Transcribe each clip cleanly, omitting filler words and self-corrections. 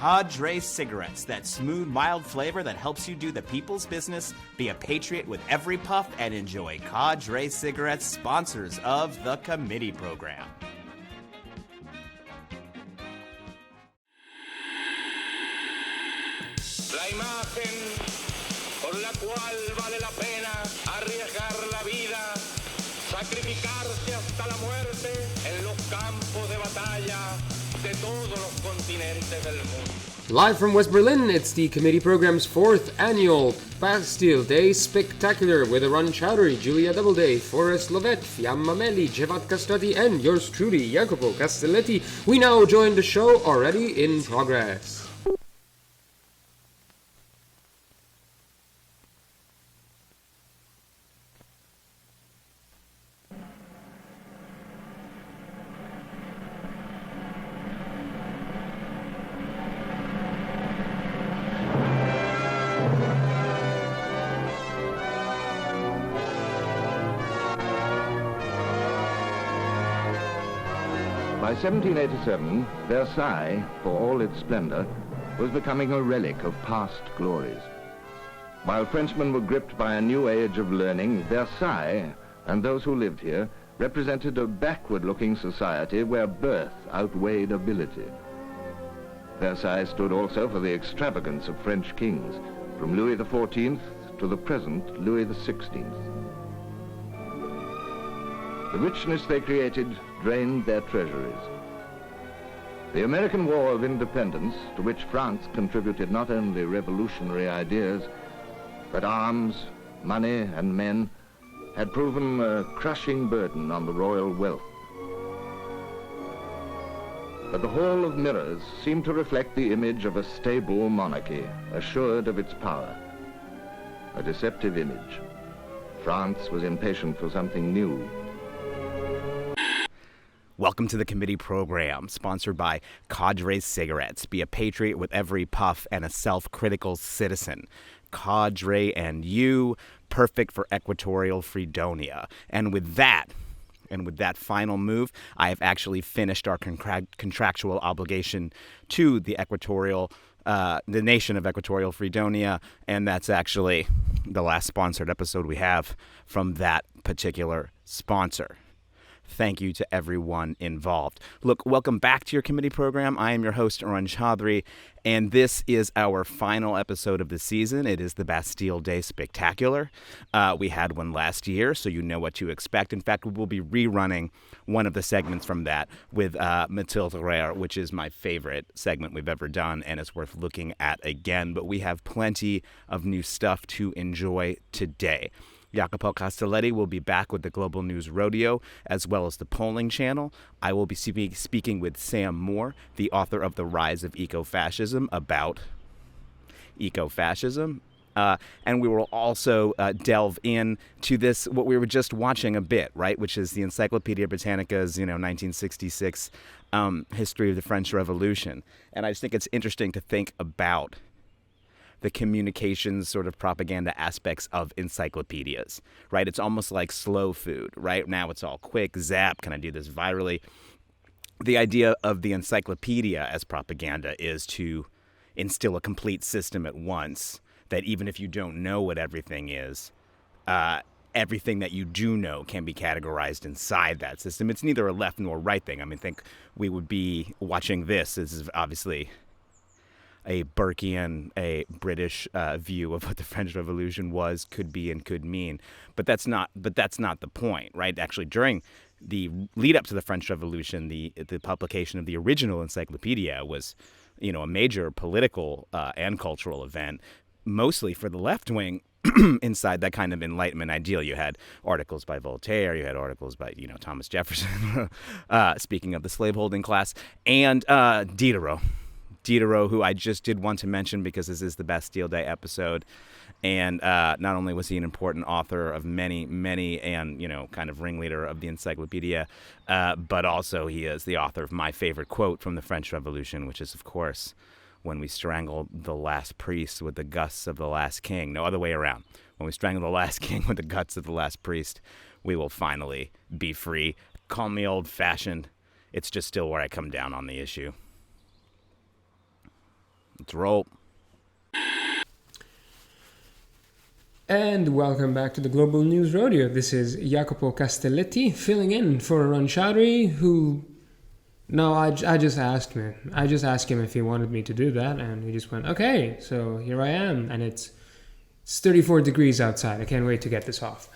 Cadre cigarettes, that smooth, mild flavor that helps you do the people's business, be a patriot with every puff, and enjoy Cadre cigarettes, sponsors of the committee program. La imagen por la cual vale la pena arriesgar la vida, sacrificarse hasta la muerte en los campos de batalla de todos los continentes del mundo. Live from West Berlin, it's the committee program's 4th Annual Bastille Day Spectacular with Ron Chowdhury, Julia Doubleday, Forrest, Lovette, Fiamma, Meli, Xhevat, Kastrati, and yours truly, Jacopo, Castelletti. We now join the show already in progress. By 1787, Versailles, for all its splendor, was becoming a relic of past glories. While Frenchmen were gripped by a new age of learning, Versailles, and those who lived here, represented a backward-looking society where birth outweighed ability. Versailles stood also for the extravagance of French kings, from Louis XIV to the present Louis XVI. The richness they created drained their treasuries. The American War of Independence, to which France contributed not only revolutionary ideas, but arms, money, and men, had proven a crushing burden on the royal wealth. But the Hall of Mirrors seemed to reflect the image of a stable monarchy, assured of its power. A deceptive image. France was impatient for something new. Welcome to the committee program, sponsored by Cadre Cigarettes. Be a patriot with every puff and a self-critical citizen. Cadre and you, perfect for equatorial Fredonia. And with that final move, I have actually finished our contractual obligation to the nation of Equatorial Fredonia, and that's actually the last sponsored episode we have from that particular sponsor. Thank you to everyone involved. Look, welcome back to your committee program. I am your host, Ron Chowdhury, and this is our final episode of the season. It is the Bastille Day Spectacular. We had one last year, so you know what to expect. In fact, we will be rerunning one of the segments from that with Mathilde Larrère, which is my favorite segment we've ever done, and it's worth looking at again. But we have plenty of new stuff to enjoy today. Jacopo Castelletti will be back with the Global News Rodeo, as well as the polling channel. I will be speaking with Sam Moore, the author of The Rise of EcoFascism, about ecofascism. And we will also delve into this, what we were just watching a bit, right, which is the Encyclopedia Britannica's, 1966 history of the French Revolution. And I just think it's interesting to think about the communications sort of propaganda aspects of encyclopedias, right? It's almost like slow food, right? Now it's all quick, zap, can I do this virally? The idea of the encyclopedia as propaganda is to instill a complete system at once, that even if you don't know what everything is, everything that you do know can be categorized inside that system. It's neither a left nor right thing. I mean, think we would be watching this. This is obviously a Burkean, a British view of what the French Revolution was, could be, and could mean. But that's not the point, right? Actually, during the lead up to the French Revolution, the publication of the original encyclopedia was, a major political and cultural event, mostly for the left wing. Inside that kind of Enlightenment ideal, you had articles by Voltaire, you had articles by, Thomas Jefferson, speaking of the slaveholding class, and Diderot, who I just did want to mention because this is the Bastille Day episode. And not only was he an important author of many, many, and, kind of ringleader of the encyclopedia, but also he is the author of my favorite quote from the French Revolution, which is, of course, when we strangled the last priest with the guts of the last king. No other way around. When we strangle the last king with the guts of the last priest, we will finally be free. Call me old-fashioned. It's just still where I come down on the issue. Let's roll. And welcome back to the Global News Rodeo. This is Jacopo Castelletti filling in for Ron Chowdhury, who... No, I just asked him. I just asked him if he wanted me to do that, and he just went, okay, so here I am. And it's 34 degrees outside. I can't wait to get this off.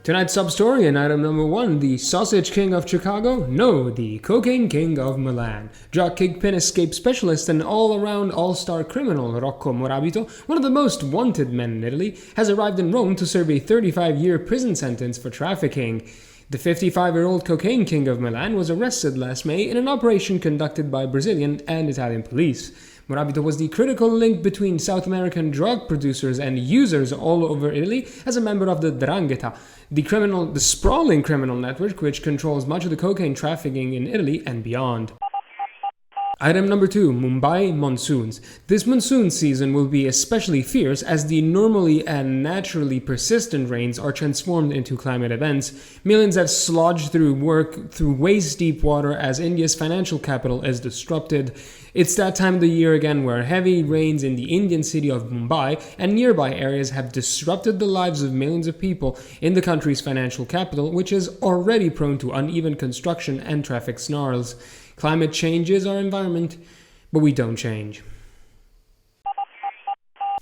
Tonight's sub-story in item number 1, the Sausage King of Chicago? No, the Cocaine King of Milan. Drug kingpin, escape specialist, and all-around all-star criminal Rocco Morabito, one of the most wanted men in Italy, has arrived in Rome to serve a 35-year prison sentence for trafficking. The 55-year-old Cocaine King of Milan was arrested last May in an operation conducted by Brazilian and Italian police. Morabito was the critical link between South American drug producers and users all over Italy as a member of the 'Ndrangheta, the sprawling criminal network which controls much of the cocaine trafficking in Italy and beyond. Item number 2, Mumbai monsoons. This monsoon season will be especially fierce as the normally and naturally persistent rains are transformed into climate events. Millions have slodged through waist-deep water as India's financial capital is disrupted. It's that time of the year again where heavy rains in the Indian city of Mumbai and nearby areas have disrupted the lives of millions of people in the country's financial capital, which is already prone to uneven construction and traffic snarls. Climate changes our environment, but we don't change.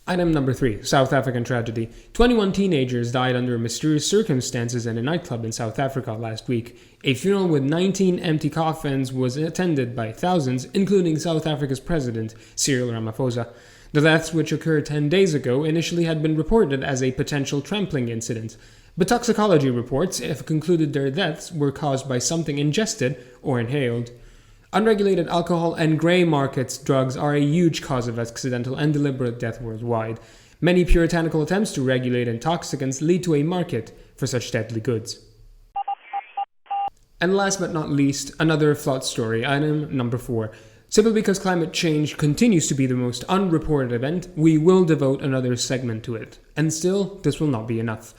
Item number 3, South African tragedy. 21 teenagers died under mysterious circumstances in a nightclub in South Africa last week. A funeral with 19 empty coffins was attended by thousands, including South Africa's president, Cyril Ramaphosa. The deaths, which occurred 10 days ago, initially had been reported as a potential trampling incident. But toxicology reports have concluded their deaths were caused by something ingested or inhaled. Unregulated alcohol and grey markets drugs are a huge cause of accidental and deliberate death worldwide. Many puritanical attempts to regulate intoxicants lead to a market for such deadly goods. And last but not least, another flawed story, item number 4. Simply because climate change continues to be the most unreported event, we will devote another segment to it. And still, this will not be enough.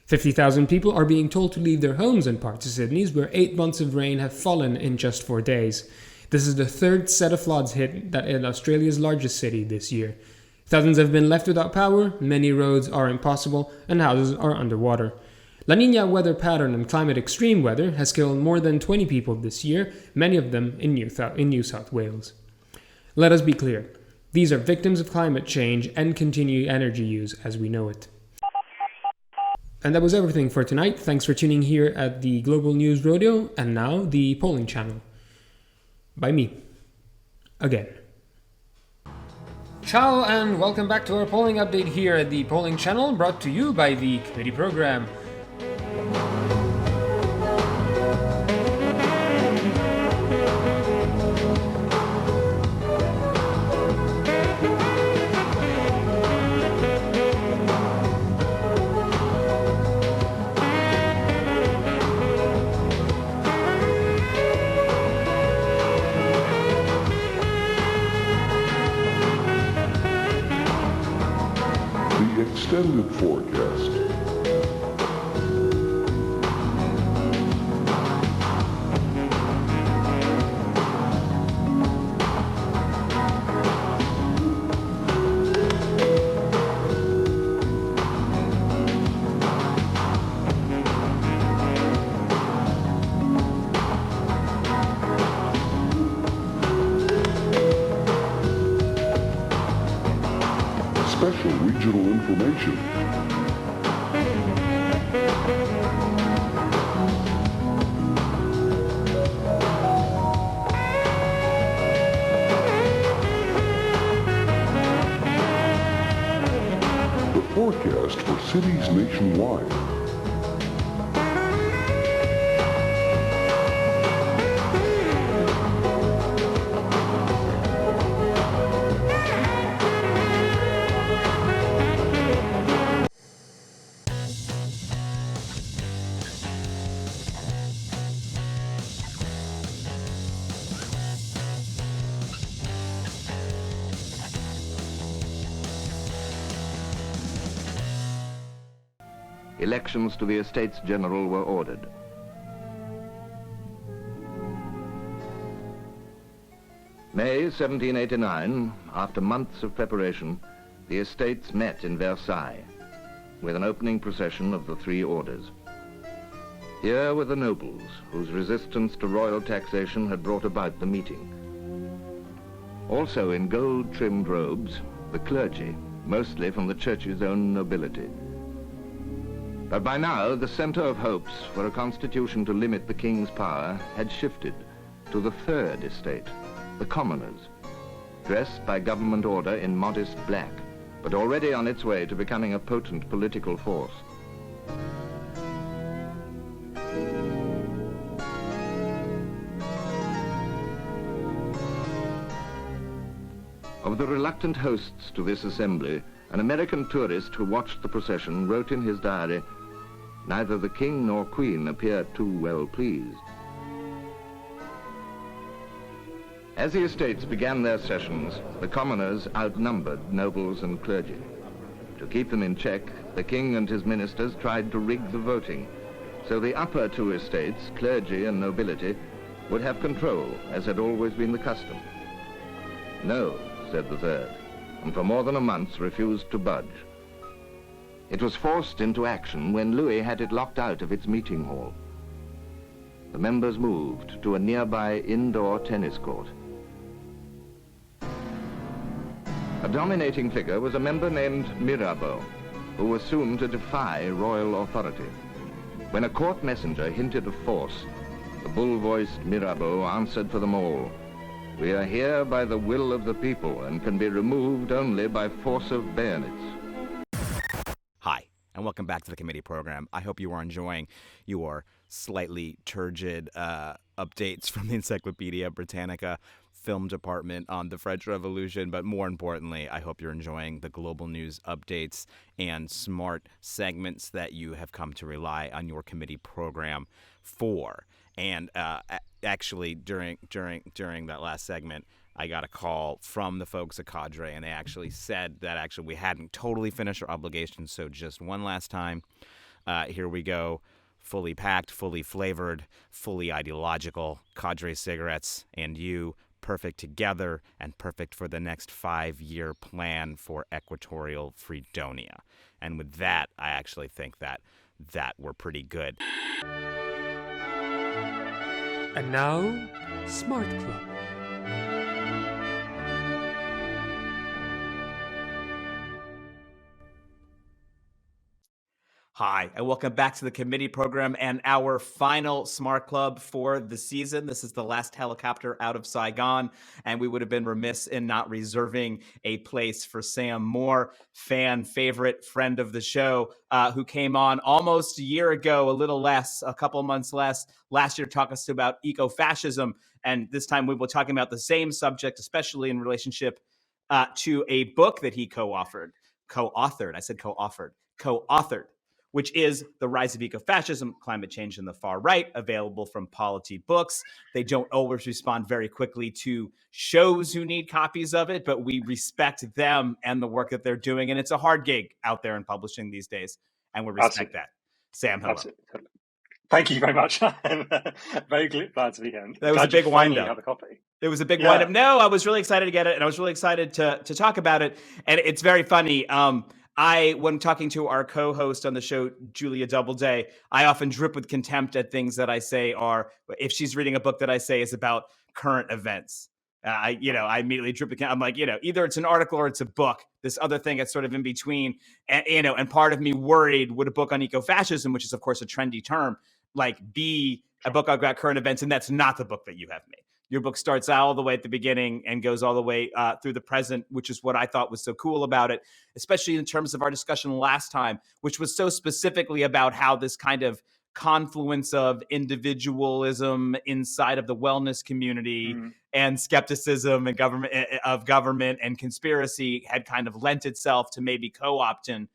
50,000 people are being told to leave their homes in parts of Sydney, where 8 months of rain have fallen in just 4 days. This is the third set of floods hit that in Australia's largest city this year. Thousands have been left without power, many roads are impassable, and houses are underwater. La Niña weather pattern and climate extreme weather has killed more than 20 people this year, many of them in New South Wales. Let us be clear, these are victims of climate change and continued energy use as we know it. And that was everything for tonight. Thanks for tuning here at the Global News Rodeo, and now the polling channel. By me. Again. Ciao and welcome back to our polling update here at the polling channel, brought to you by the committee program. Extended forecast. Special regional information. The forecast for cities nationwide. Elections to the Estates General were ordered. May 1789, after months of preparation, the estates met in Versailles with an opening procession of the three orders. Here were the nobles, whose resistance to royal taxation had brought about the meeting. Also in gold-trimmed robes, the clergy, mostly from the church's own nobility. But by now, the center of hopes for a constitution to limit the king's power had shifted to the third estate, the commoners, dressed by government order in modest black, but already on its way to becoming a potent political force. Of the reluctant hosts to this assembly, an American tourist who watched the procession wrote in his diary, "Neither the king nor queen appeared too well pleased." As the estates began their sessions, the commoners outnumbered nobles and clergy. To keep them in check, the king and his ministers tried to rig the voting, so the upper two estates, clergy and nobility, would have control, as had always been the custom. "No," said the third, and for more than a month refused to budge. It was forced into action when Louis had it locked out of its meeting hall. The members moved to a nearby indoor tennis court. A dominating figure was a member named Mirabeau, who was soon to defy royal authority. When a court messenger hinted of force, the bull-voiced Mirabeau answered for them all, "We are here by the will of the people and can be removed only by force of bayonets." Hi, and welcome back to the committee program. I hope you are enjoying your slightly turgid updates from the Encyclopedia Britannica film department on the French Revolution, but more importantly, I hope you're enjoying the global news updates and smart segments that you have come to rely on your committee program for. And actually, during that last segment, I got a call from the folks at Cadre, and they actually said that we hadn't totally finished our obligations, so just one last time. Here we go. Fully packed, fully flavored, fully ideological Cadre cigarettes, and you, perfect together and perfect for the next 5-year plan for Equatorial Fredonia. And with that, I actually think that we're pretty good. And now, Smart Club. Hi, and welcome back to the committee program and our final Smart Club for the season. This is the last helicopter out of Saigon, and we would have been remiss in not reserving a place for Sam Moore, fan favorite, friend of the show, who came on almost a year ago, a little less, a couple months less, last year, to talk us about eco-fascism. And this time we will be talking about the same subject, especially in relationship to a book that he co-authored, which is The Rise of Ecofascism, Climate Change in the Far Right, available from Polity Books. They don't always respond very quickly to shows who need copies of it, but we respect them and the work that they're doing. And it's a hard gig out there in publishing these days, and we respect that. Sam, hello. Absolutely. Thank you very much. I'm very glad to be here. That was a big wind-up. Have a copy. It was a big wind-up. No, I was really excited to get it, and I was really excited to talk about it. And it's very funny. When talking to our co-host on the show, Julia Doubleday, I often drip with contempt at things that I say are, if she's reading a book that I say is about current events. I immediately drip with contempt. I'm like, either it's an article or it's a book. This other thing that's sort of in between. And part of me worried, would a book on ecofascism, which is of course a trendy term, be a book about current events? And that's not the book that you have made. Your book starts all the way at the beginning and goes all the way through the present, which is what I thought was so cool about it, especially in terms of our discussion last time, which was so specifically about how this kind of confluence of individualism inside of the wellness community and skepticism and government and conspiracy had kind of lent itself to maybe co-opting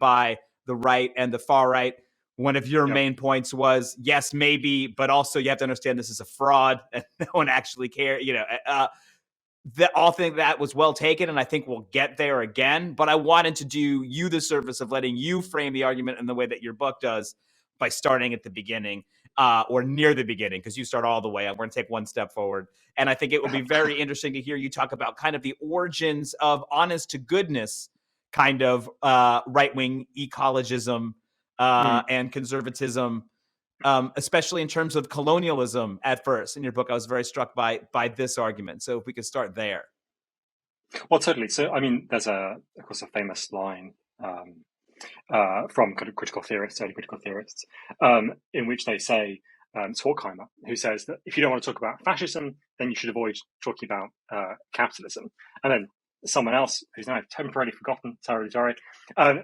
by the right and the far right. One of your main points was, yes, maybe, but also you have to understand this is a fraud and no one actually cares. All think that was well taken, and I think we'll get there again. But I wanted to do you the service of letting you frame the argument in the way that your book does by starting at the beginning or near the beginning, because you start all the way up. We're going to take one step forward. And I think it will be very interesting to hear you talk about kind of the origins of honest to goodness kind of right-wing ecologism and conservatism, especially in terms of colonialism at first. In your book, I was very struck by this argument. So if we could start there. Well, totally. So, I mean, there's of course, a famous line from kind of critical theorists, early critical theorists, in which they say, Horkheimer, who says that if you don't want to talk about fascism, then you should avoid talking about capitalism. And then someone else, who's now temporarily forgotten, sorry,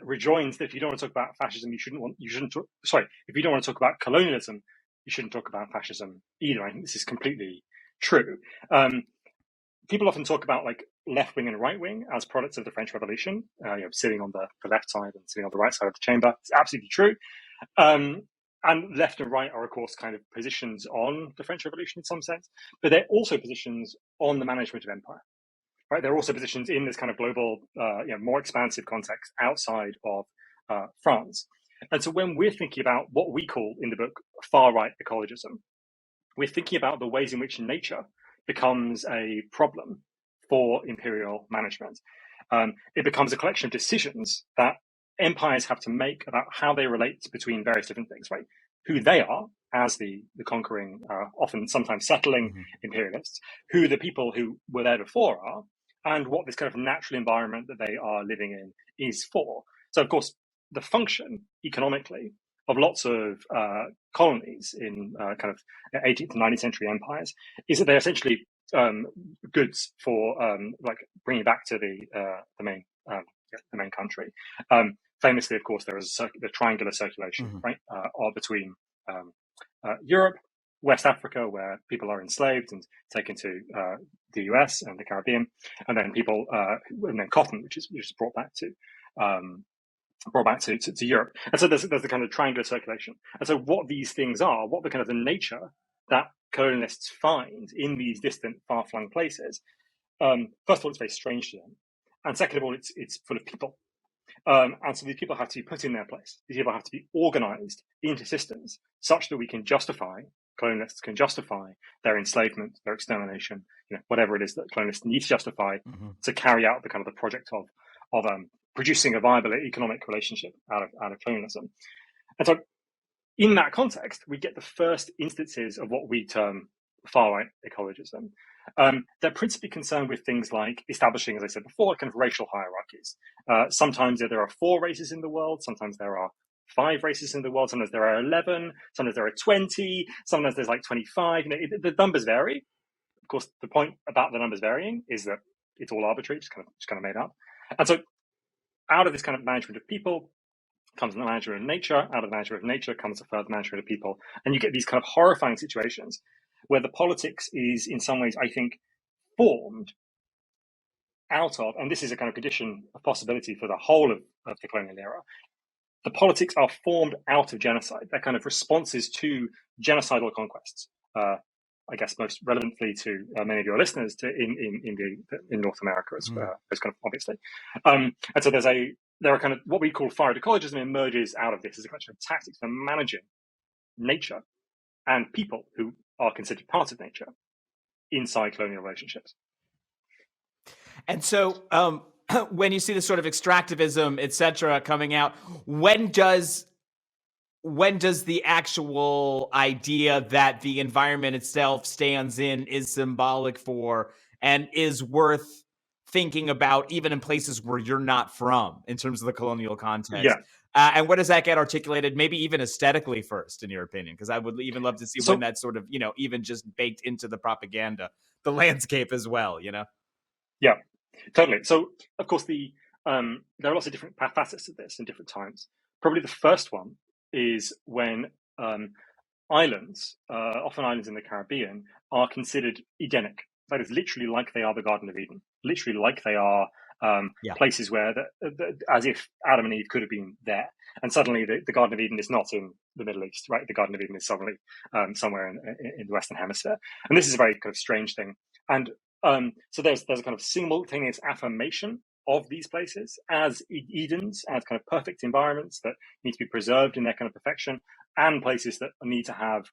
rejoins that if you don't want to talk about fascism, if you don't want to talk about colonialism, you shouldn't talk about fascism either. I think this is completely true. People often talk about like left wing and right wing as products of the French Revolution, sitting on the left side and sitting on the right side of the chamber. It's absolutely true. And left and right are, of course, kind of positions on the French Revolution in some sense, but they're also positions on the management of empire. Right? They're also positions in this kind of global, more expansive context outside of France. And so when we're thinking about what we call in the book far right ecologism, we're thinking about the ways in which nature becomes a problem for imperial management. It becomes a collection of decisions that empires have to make about how they relate between various different things, right? Who they are as the conquering, often sometimes settling imperialists, who the people who were there before are, and what this kind of natural environment that they are living in is for. So, of course, the function economically of lots of colonies in kind of 18th and 19th century empires is that they're essentially goods for like bringing back to the main country. Famously, of course, there is the triangular circulation, right, between Europe, West Africa, where people are enslaved and taken to the US and the Caribbean, and then people, and then cotton, which is brought back to Europe. And so there's the kind of triangular circulation. And so what these things are, what the kind of the nature that colonialists find in these distant, far-flung places, first of all, it's very strange to them, and second of all, it's full of people. And so these people have to be put in their place. These people have to be organized into systems such that colonialists can justify their enslavement, their extermination, whatever it is that colonialists need to justify to carry out the kind of the project of producing a viable economic relationship out of colonialism. And so in that context, we get the first instances of what we term far-right ecologism. They're principally concerned with things like establishing, as I said before, kind of racial hierarchies. Sometimes there are 4 races in the world, sometimes there are 5 races in the world, sometimes there are 11, sometimes there are 20, sometimes there's like 25. The numbers vary. Of course, the point about the numbers varying is that it's all arbitrary, just kind of made up. And so out of this kind of management of people comes the management of nature. Out of the management of nature comes a further management of people. And you get these kind of horrifying situations where the politics is in some ways, I think, formed out of, and this is a kind of condition of possibility for the whole of the colonial era, the politics are formed out of genocide. They're kind of responses to genocidal conquests. I guess most relevantly to many of your listeners in North America as kind of obviously. And so there are kind of what we call far-right ecologism emerges out of this as a collection of tactics for managing nature and people who are considered part of nature inside colonial relationships. And so when you see this sort of extractivism, et cetera, coming out, when does the actual idea that the environment itself stands in, is symbolic for, and is worth thinking about even in places where you're not from in terms of the colonial context? Yeah. And where does that get articulated, maybe even aesthetically first, in your opinion? Because I would even love to see when that's sort of, even just baked into the propaganda, the landscape as well, Yeah, totally. So, of course, there are lots of different facets of this in different times. Probably the first one is when islands, often islands in the Caribbean, are considered Edenic. That is literally like they are the Garden of Eden, literally like they are places where, as if Adam and Eve could have been there. And suddenly the Garden of Eden is not in the Middle East, right? The Garden of Eden is suddenly somewhere in the Western Hemisphere. And this is a very kind of strange thing. And so there's a kind of simultaneous affirmation of these places as Edens, as kind of perfect environments that need to be preserved in their kind of perfection, and places that need to have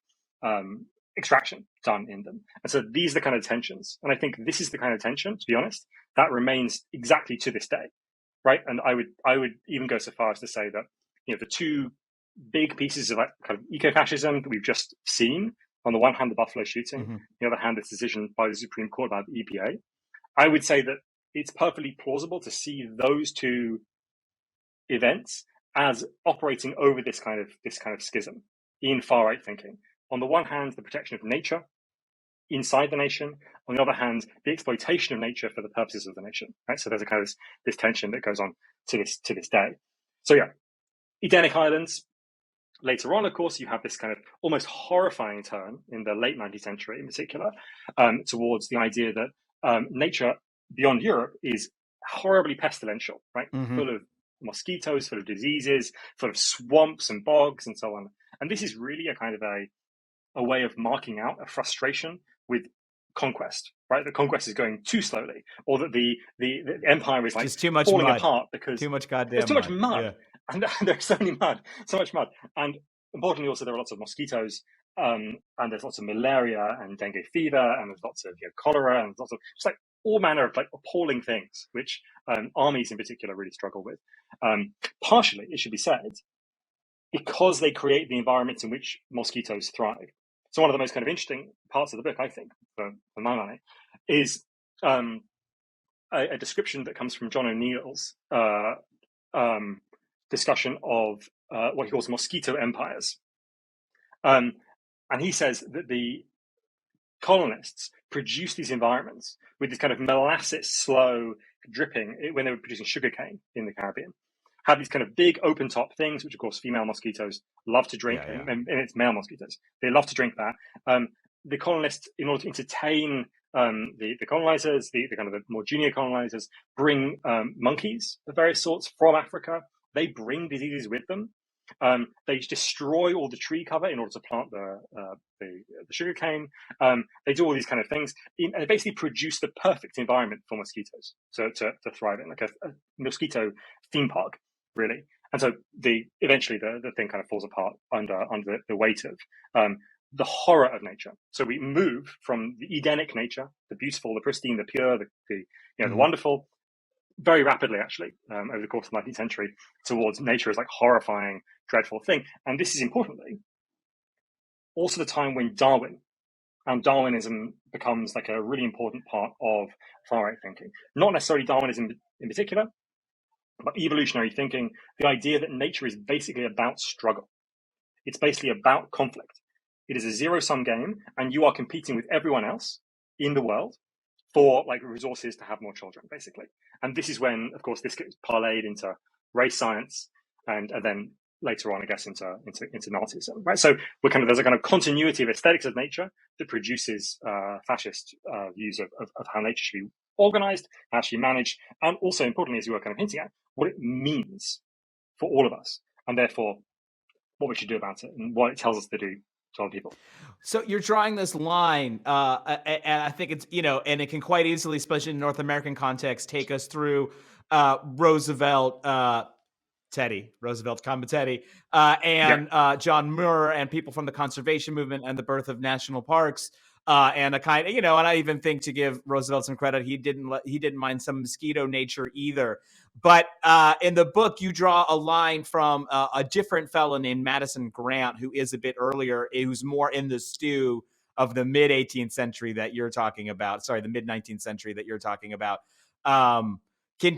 extraction done in them. And so these are the kind of tensions. And I think this is the kind of tension, to be honest, that remains exactly to this day, right? And I would even go so far as to say that, the two big pieces of kind of eco-fascism that we've just seen, on the one hand, the Buffalo shooting, on the other hand, this decision by the Supreme Court about the EPA, I would say that it's perfectly plausible to see those two events as operating over this kind of schism in far-right thinking. On the one hand, the protection of nature inside the nation. On the other hand, the exploitation of nature for the purposes of the nation. Right. So there's a kind of this tension that goes on to this day. So yeah, Edenic Islands. Later on, of course, you have this kind of almost horrifying turn in the late 19th century, in particular, towards the idea that nature beyond Europe is horribly pestilential, right? Full of mosquitoes, full of diseases, full of swamps and bogs and so on. And this is really a kind of a way of marking out a frustration with conquest, right? The conquest is going too slowly, or that the empire is like just too much falling mud. apart because too much goddamn there's too much mud. Yeah. And there's so much mud. And importantly, also, there are lots of mosquitoes, and there's lots of malaria and dengue fever, and there's lots of cholera, and lots of just like all manner of like appalling things, which armies in particular really struggle with. Partially, it should be said, because they create the environments in which mosquitoes thrive. So one of the most kind of interesting parts of the book, I think, for my money, is a description that comes from John O'Neill's discussion of what he calls mosquito empires. And he says that the colonists produced these environments with this kind of molasses slow dripping when they were producing sugarcane in the Caribbean. Have these kind of big open top things, which of course female mosquitoes love to drink, and it's male mosquitoes. They love to drink that. The colonists, in order to entertain the colonizers, the kind of the more junior colonizers, bring monkeys of various sorts from Africa. They bring diseases with them. They destroy all the tree cover in order to plant the sugarcane. They do all these kind of things, and they basically produce the perfect environment for mosquitoes to thrive in, like a mosquito theme park, really. And so eventually the thing kind of falls apart under the weight of the horror of nature. So we move from the Edenic nature, the beautiful, the pristine, the pure, the wonderful, very rapidly, actually, over the course of the 19th century, towards nature as like horrifying, dreadful thing. And this is importantly also the time when Darwinism becomes like a really important part of far-right thinking. Not necessarily Darwinism in particular, but evolutionary thinking, the idea that nature is basically about struggle. It's basically about conflict. It is a zero-sum game, and you are competing with everyone else in the world for like resources to have more children, basically. And this is when, of course, this gets parlayed into race science, and then later on, I guess, into Nazism, right? So there's a kind of continuity of aesthetics of nature that produces fascist views of how nature should be organized, how she managed, and also importantly, as you were kind of hinting at, what it means for all of us, and therefore what we should do about it and what it tells us to do to other people. So you're drawing this line, and I think it's, and it can quite easily, especially in North American context, take us through Roosevelt Combatetti, and John Muir and people from the conservation movement and the birth of national parks. And a kind of, and I even think, to give Roosevelt some credit, he didn't mind some mosquito nature either. But in the book, you draw a line from a different fellow named Madison Grant, who is a bit earlier, who's more in the stew of the mid 18th century that you're talking about. Sorry, the mid 19th century that you're talking about. Can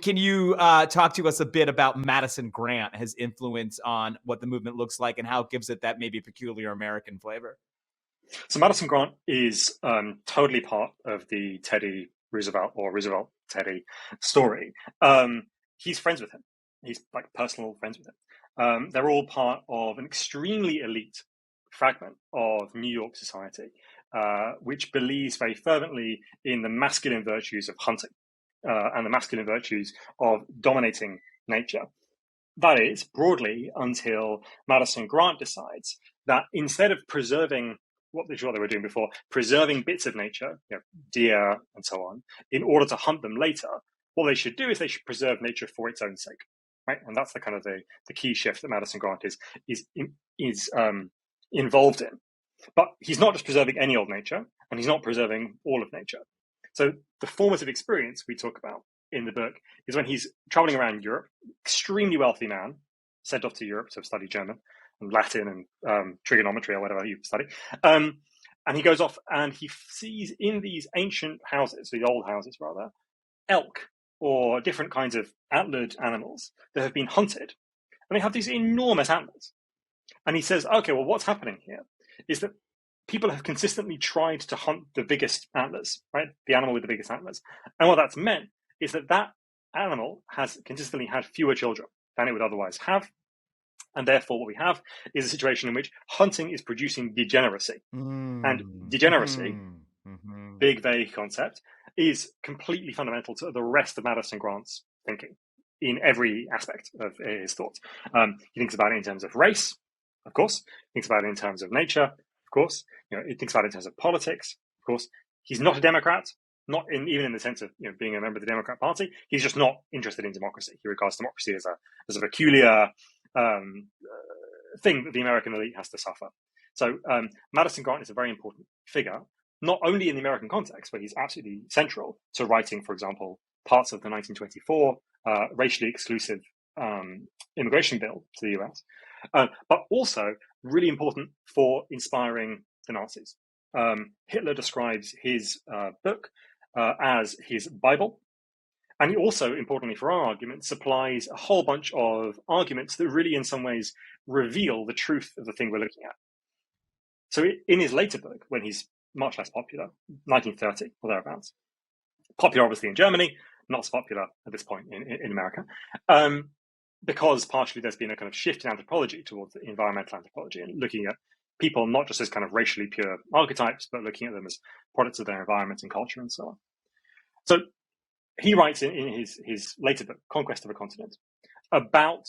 you talk to us a bit about Madison Grant, his influence on what the movement looks like, and how it gives it that maybe peculiar American flavor? So Madison Grant is totally part of the Teddy Roosevelt or Roosevelt-Teddy story. He's friends with him. He's like personal friends with him. They're all part of an extremely elite fragment of New York society, which believes very fervently in the masculine virtues of hunting and the masculine virtues of dominating nature. That is, broadly, until Madison Grant decides that instead of preserving what they were doing before, preserving bits of nature, deer and so on, in order to hunt them later, what they should do is they should preserve nature for its own sake, right? And that's the kind of the key shift that Madison Grant is involved in. But he's not just preserving any old nature, and he's not preserving all of nature. So the formative experience we talk about in the book is when he's traveling around Europe, extremely wealthy man, sent off to Europe to study German and Latin and trigonometry or whatever you study. And he goes off and he sees in these ancient houses, these old houses rather, elk or different kinds of antlered animals that have been hunted. And they have these enormous antlers. And he says, okay, well, what's happening here is that people have consistently tried to hunt the biggest antlers, right? The animal with the biggest antlers. And what that's meant is that that animal has consistently had fewer children than it would otherwise have. And therefore, what we have is a situation in which hunting is producing degeneracy. And degeneracy, big, vague concept, is completely fundamental to the rest of Madison Grant's thinking in every aspect of his thoughts. He thinks about it in terms of race, of course. He thinks about it in terms of nature, of course. He thinks about it in terms of politics, of course. He's not a Democrat, not even in the sense of being a member of the Democrat Party. He's just not interested in democracy. He regards democracy as a peculiar thing that the American elite has to suffer. So Madison Grant is a very important figure, not only in the American context, where he's absolutely central to writing, for example, parts of the 1924 racially exclusive immigration bill to the US, but also really important for inspiring the Nazis. Hitler describes his book as his Bible. And he also, importantly for our argument, supplies a whole bunch of arguments that really in some ways reveal the truth of the thing we're looking at. So in his later book, when he's much less popular, 1930 or thereabouts, popular obviously in Germany, not so popular at this point in America, because partially there's been a kind of shift in anthropology towards environmental anthropology and looking at people not just as kind of racially pure archetypes, but looking at them as products of their environment and culture and so on. So he writes in his later book, Conquest of a Continent, about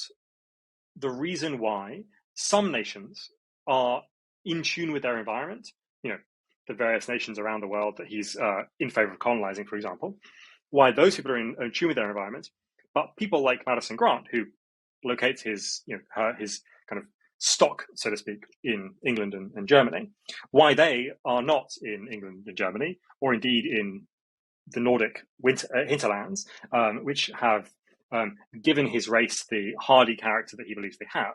the reason why some nations are in tune with their environment, the various nations around the world that he's in favor of colonizing, for example, why those people are in tune with their environment, but people like Madison Grant, who locates his kind of stock, so to speak, in England and Germany, why they are not in England and Germany, or indeed in the Nordic hinterlands, which have given his race the hardy character that he believes they have.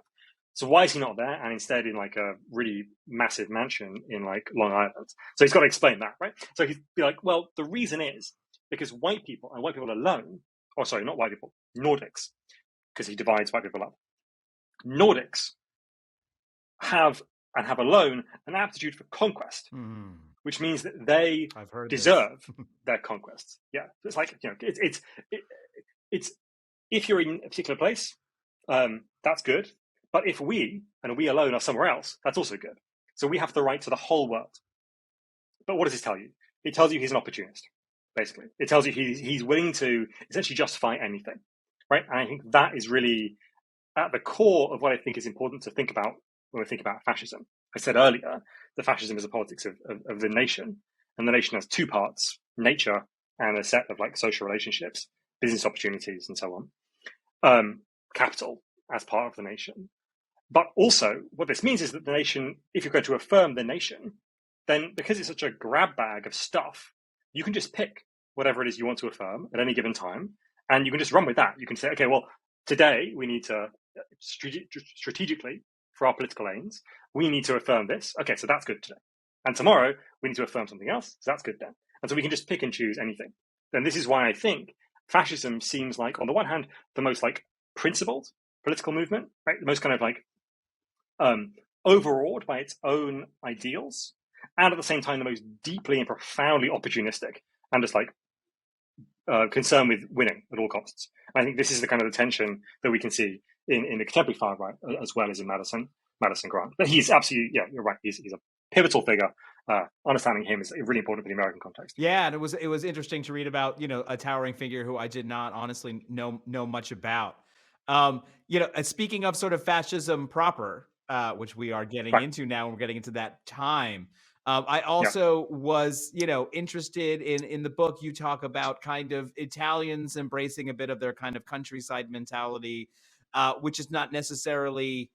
So why is he not there, and instead in like a really massive mansion in like Long Island? So he's got to explain that, right? So he'd be like, well, the reason is because white people, and white people alone, or sorry, not white people, Nordics, because he divides white people up. Nordics have alone an aptitude for conquest, which means that they deserve their conquests. Yeah, it's like it's if you're in a particular place, that's good. But if we alone are somewhere else, that's also good. So we have the right to the whole world. But what does this tell you? It tells you he's an opportunist, basically. It tells you he's willing to essentially justify anything, right? And I think that is really at the core of what I think is important to think about when we think about fascism. I said earlier that fascism is a politics of the nation, and the nation has two parts: nature and a set of like social relationships, business opportunities, and so on. Capital as part of the nation. But also, what this means is that the nation, if you're going to affirm the nation, then because it's such a grab bag of stuff, you can just pick whatever it is you want to affirm at any given time, and you can just run with that. You can say, okay, well, today we need to strategically, for our political aims, we need to affirm this. Okay, so that's good today. And tomorrow we need to affirm something else. So that's good then. And so we can just pick and choose anything. And this is why I think fascism seems like, on the one hand, the most like principled political movement, right? The most kind of like overawed by its own ideals, and at the same time, the most deeply and profoundly opportunistic and just like concerned with winning at all costs. And I think this is the kind of the tension that we can see in the contemporary far right as well as in Madison Grant. But he's absolutely, yeah, you're right. He's a pivotal figure. Understanding him is really important for the American context. Yeah, and it was interesting to read about a towering figure who I did not honestly know much about. Speaking of sort of fascism proper, which we are getting into now, and we're getting into that time. I also was, interested in the book. You talk about kind of Italians embracing a bit of their kind of countryside mentality, which is not necessarily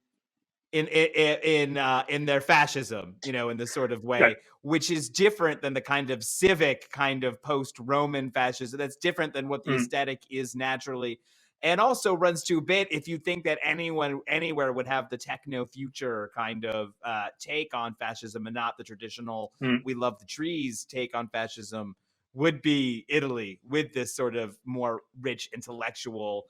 in their fascism, in this sort of way, which is different than the kind of civic kind of post-Roman fascism. That's different than what the aesthetic is naturally, and also runs to a bit if you think that anyone anywhere would have the techno future kind of take on fascism and not the traditional we love the trees take on fascism, would be Italy with this sort of more rich intellectual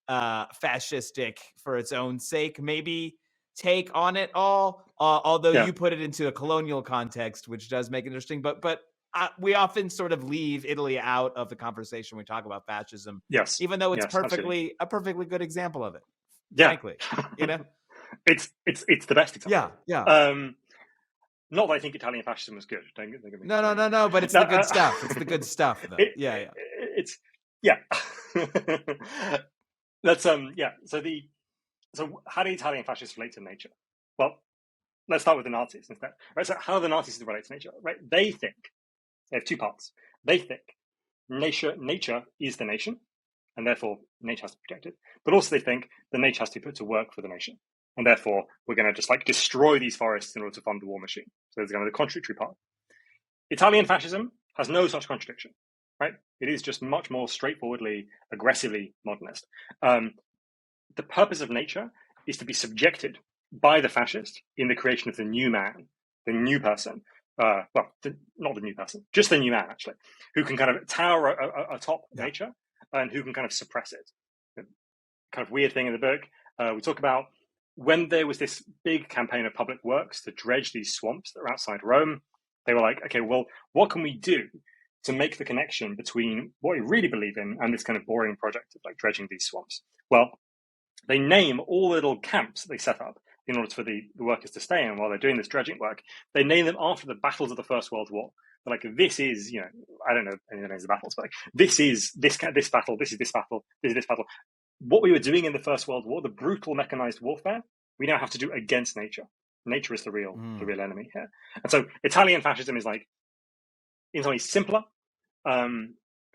fascistic for its own sake maybe take on it all, although you put it into a colonial context, which does make it interesting. But we often sort of leave Italy out of the conversation when we talk about fascism. Yes, even though it's absolutely. a perfectly good example of it. Yeah, frankly, it's the best example. Yeah. Not that I think Italian fascism was good. Don't get me No. But it's the good stuff. It's the good stuff, though. It's Let's So how do Italian fascists relate to nature? Well, let's start with the Nazis instead. Right. So how do the Nazis relate to nature? Right. They have two parts. They think nature is the nation, and therefore nature has to be protected. But also they think the nature has to be put to work for the nation, and therefore we're going to just destroy these forests in order to fund the war machine. So there's kind of the contradictory part. Italian fascism has no such contradiction. Right. It is just much more straightforwardly, aggressively modernist. The purpose of nature is to be subjected by the fascist in the creation of the new man, the new person. Not the new person, just the new man, actually, who can kind of tower atop nature and who can kind of suppress it. The kind of weird thing in the book, we talk about when there was this big campaign of public works to dredge these swamps that are outside Rome. They were like, okay, well, what can we do to make the connection between what we really believe in and this kind of boring project of dredging these swamps? Well, they name all the little camps that they set up in order for the workers to stay in while they're doing this dredging work. They name them after the battles of the First World War. They're like, this is, I don't know any of the names of the battles, but this is this battle, this is this battle, this is this battle. What we were doing in the First World War, the brutal mechanized warfare, we now have to do against nature. Nature is the real enemy here. And so Italian fascism is in some ways simpler,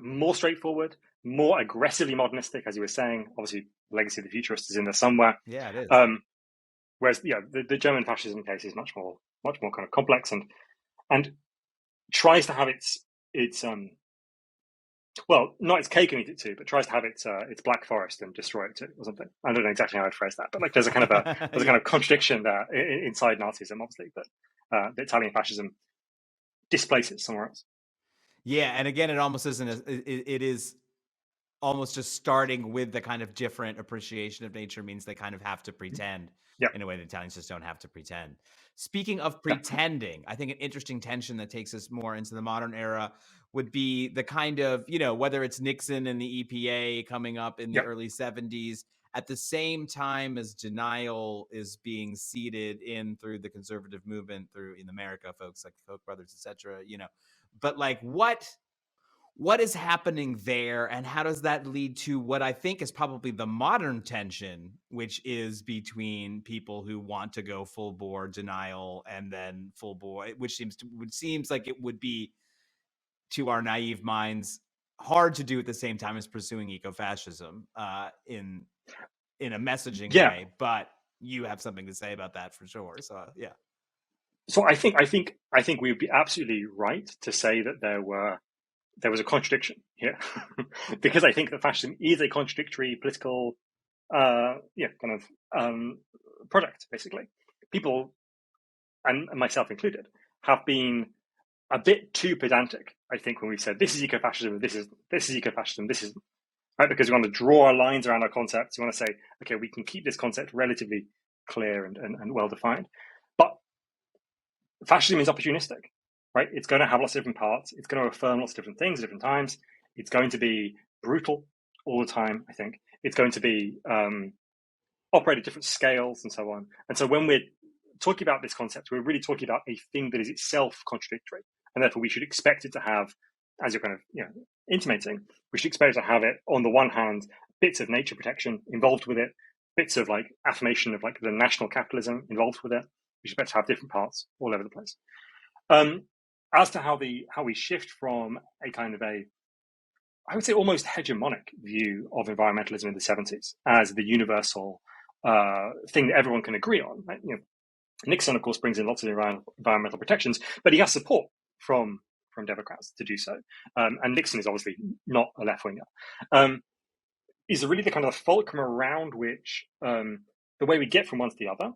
more straightforward, more aggressively modernistic, as you were saying. Obviously, the legacy of the futurists is in there somewhere. Yeah, it is. Whereas, the German fascism case is much more kind of complex and tries to have its not its cake and eat it too, but tries to have its Black Forest and destroy it too, or something. I don't know exactly how I'd phrase that, but there's a kind of there's a kind of contradiction there inside Nazism, obviously, but the Italian fascism displaces somewhere else. Yeah, and again, it almost isn't. It is almost just starting with the kind of different appreciation of nature means they kind of have to pretend in a way that Italians just don't have to pretend. Speaking of pretending, I think an interesting tension that takes us more into the modern era would be the kind of, whether it's Nixon and the EPA coming up in the early 70s, at the same time as denial is being seeded in through the conservative movement in America, folks like the Koch brothers, etc. But what is happening there, and how does that lead to what I think is probably the modern tension, which is between people who want to go full bore denial and then full bore, which seems like it would be, to our naive minds, hard to do at the same time as pursuing ecofascism in a messaging way. But you have something to say about that for sure. So So I think we would be absolutely right to say that there was a contradiction here, because I think that fascism is a contradictory political, product. Basically, people, and myself included, have been a bit too pedantic, I think, when we've said this is ecofascism, this is ecofascism, this is right, because we want to draw our lines around our concepts. We want to say, okay, we can keep this concept relatively clear and well defined, but fascism is opportunistic. Right? It's going to have lots of different parts. It's going to affirm lots of different things at different times. It's going to be brutal all the time, I think. It's going to be operate at different scales and so on. And so when we're talking about this concept, we're really talking about a thing that is itself contradictory. And therefore, we should expect it to have, as you're kind of intimating, we should expect it to have it, on the one hand, bits of nature protection involved with it, bits of affirmation of the national capitalism involved with it. We should expect to have different parts all over the place. As to how we shift from a kind of I would say almost hegemonic view of environmentalism in the 70s as the universal thing that everyone can agree on. Right? Nixon, of course, brings in lots of environmental protections, but he has support from Democrats to do so. And Nixon is obviously not a left-winger. Is really the kind of fulcrum around which the way we get from one to the other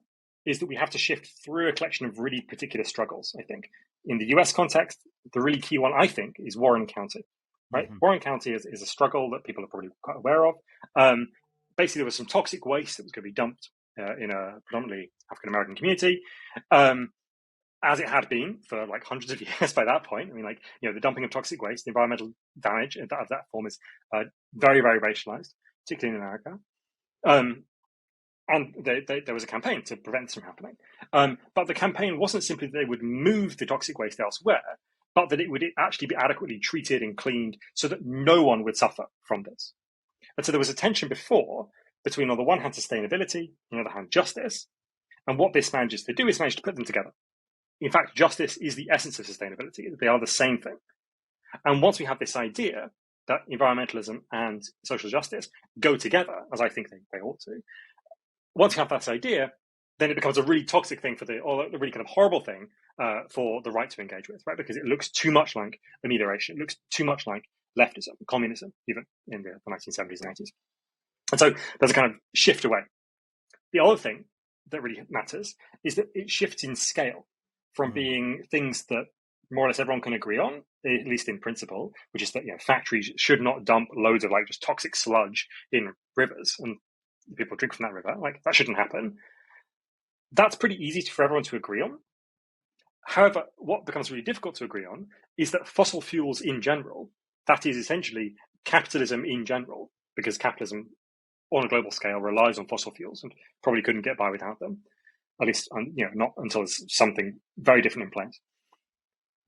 is that we have to shift through a collection of really particular struggles, I think. In the US context, the really key one, I think, is Warren County. Right? Mm-hmm. Warren County is a struggle that people are probably quite aware of. Basically, there was some toxic waste that was going to be dumped in a predominantly African-American community, as it had been for like hundreds of years by that point. I mean, the dumping of toxic waste, the environmental damage of that form is very, very racialized, particularly in America. And there was a campaign to prevent this from happening. But the campaign wasn't simply that they would move the toxic waste elsewhere, but that it would actually be adequately treated and cleaned so that no one would suffer from this. And so there was a tension before between, on the one hand, sustainability, on the other hand, justice. And what this manages to do is manage to put them together. In fact, justice is the essence of sustainability. They are the same thing. And once we have this idea that environmentalism and social justice go together, as I think they ought to, once you have that idea, then it becomes a really toxic thing or a really kind of horrible thing for the right to engage with, right? Because it looks too much like amelioration. It looks too much like leftism, communism, even in the 1970s and 80s. And so there's a kind of shift away. The other thing that really matters is that it shifts in scale from being things that more or less everyone can agree on, at least in principle, which is that factories should not dump loads of just toxic sludge in rivers and people drink from that river. That shouldn't happen. That's pretty easy for everyone to agree on. However, what becomes really difficult to agree on is that fossil fuels in general, that is essentially capitalism in general, because capitalism on a global scale relies on fossil fuels and probably couldn't get by without them, at least not until there's something very different in place.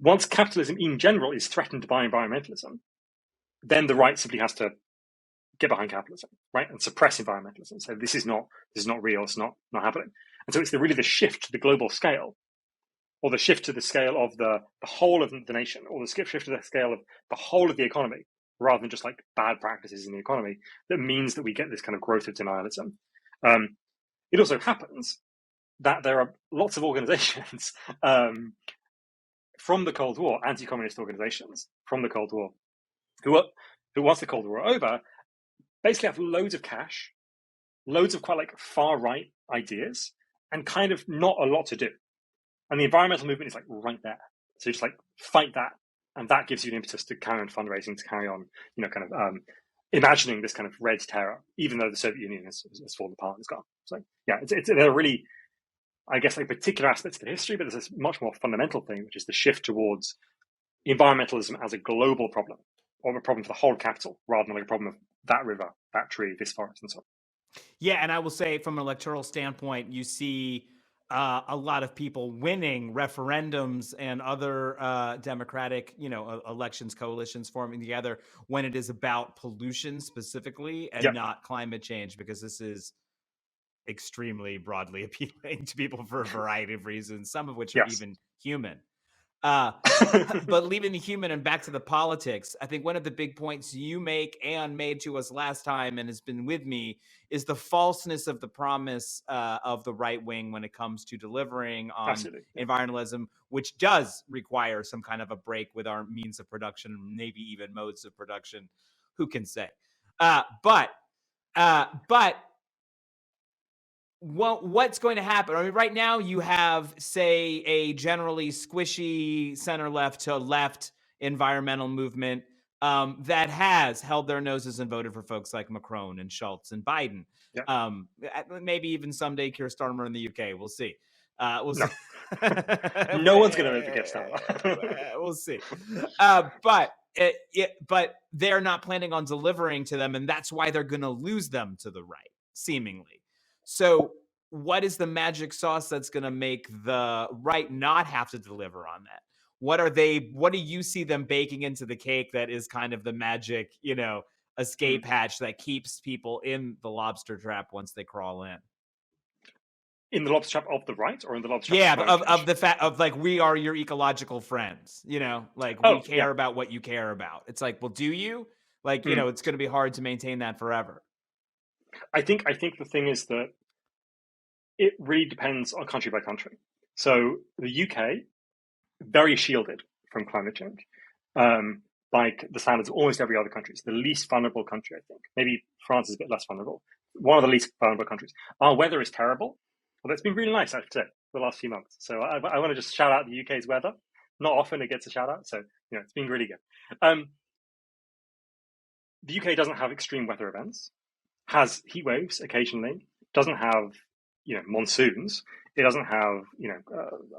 Once capitalism in general is threatened by environmentalism, then the right simply has to get behind capitalism, right, and suppress environmentalism. So this is not real. It's not happening. And so it's really the shift to the global scale, or the shift to the scale of the whole of the nation, or the shift to the scale of the whole of the economy, rather than just bad practices in the economy, that means that we get this kind of growth of denialism. It also happens that there are lots of organizations from the Cold War, anti-communist organizations from the Cold War, who once the Cold War over, basically have loads of cash, loads of quite far-right ideas, and kind of not a lot to do. And the environmental movement is right there. So you just fight that, and that gives you an impetus to carry on fundraising, to carry on, imagining this kind of red terror, even though the Soviet Union has fallen apart and is gone. So yeah, there are really, I guess, particular aspects to the history, but there's a much more fundamental thing, which is the shift towards environmentalism as a global problem, or a problem for the whole of capital, rather than a problem of that river, that tree, this forest, and so on. Yeah, and I will say, from an electoral standpoint, you see a lot of people winning referendums and other democratic, elections, coalitions forming together when it is about pollution specifically and not climate change, because this is extremely broadly appealing to people for a variety of reasons, some of which are even human. But leaving the human and back to the politics, I think one of the big points you make and made to us last time and has been with me is the falseness of the promise of the right wing when it comes to delivering on environmentalism, which does require some kind of a break with our means of production, maybe even modes of production. Who can say? But what's going to happen? I mean, right now you have, say, a generally squishy center-left to left environmental movement that has held their noses and voted for folks like Macron and Schultz and Biden. Maybe even someday Keir Starmer in the UK. We'll see. We'll see. No one's going to vote for Keir Starmer. We'll see. But they're not planning on delivering to them, and that's why they're going to lose them to the right, seemingly. So what is the magic sauce that's going to make the right not have to deliver on that? What do you see them baking into the cake that is kind of the magic, escape hatch that keeps people in the lobster trap once they crawl in? In the lobster trap of the right, or in the lobster trap of the fact of we are your ecological friends, we care about what you care about. It's well, do you? It's going to be hard to maintain that forever. I think the thing is that it really depends on country by country. So the UK, very shielded from climate change, by the standards of almost every other country. It's the least vulnerable country, I think. Maybe France is a bit less vulnerable. One of the least vulnerable countries. Our weather is terrible. Well, it's been really nice, I have to say, the last few months. So I want to just shout out the UK's weather. Not often it gets a shout out, so it's been really good. The UK doesn't have extreme weather events, has heat waves occasionally, doesn't have monsoons, it doesn't have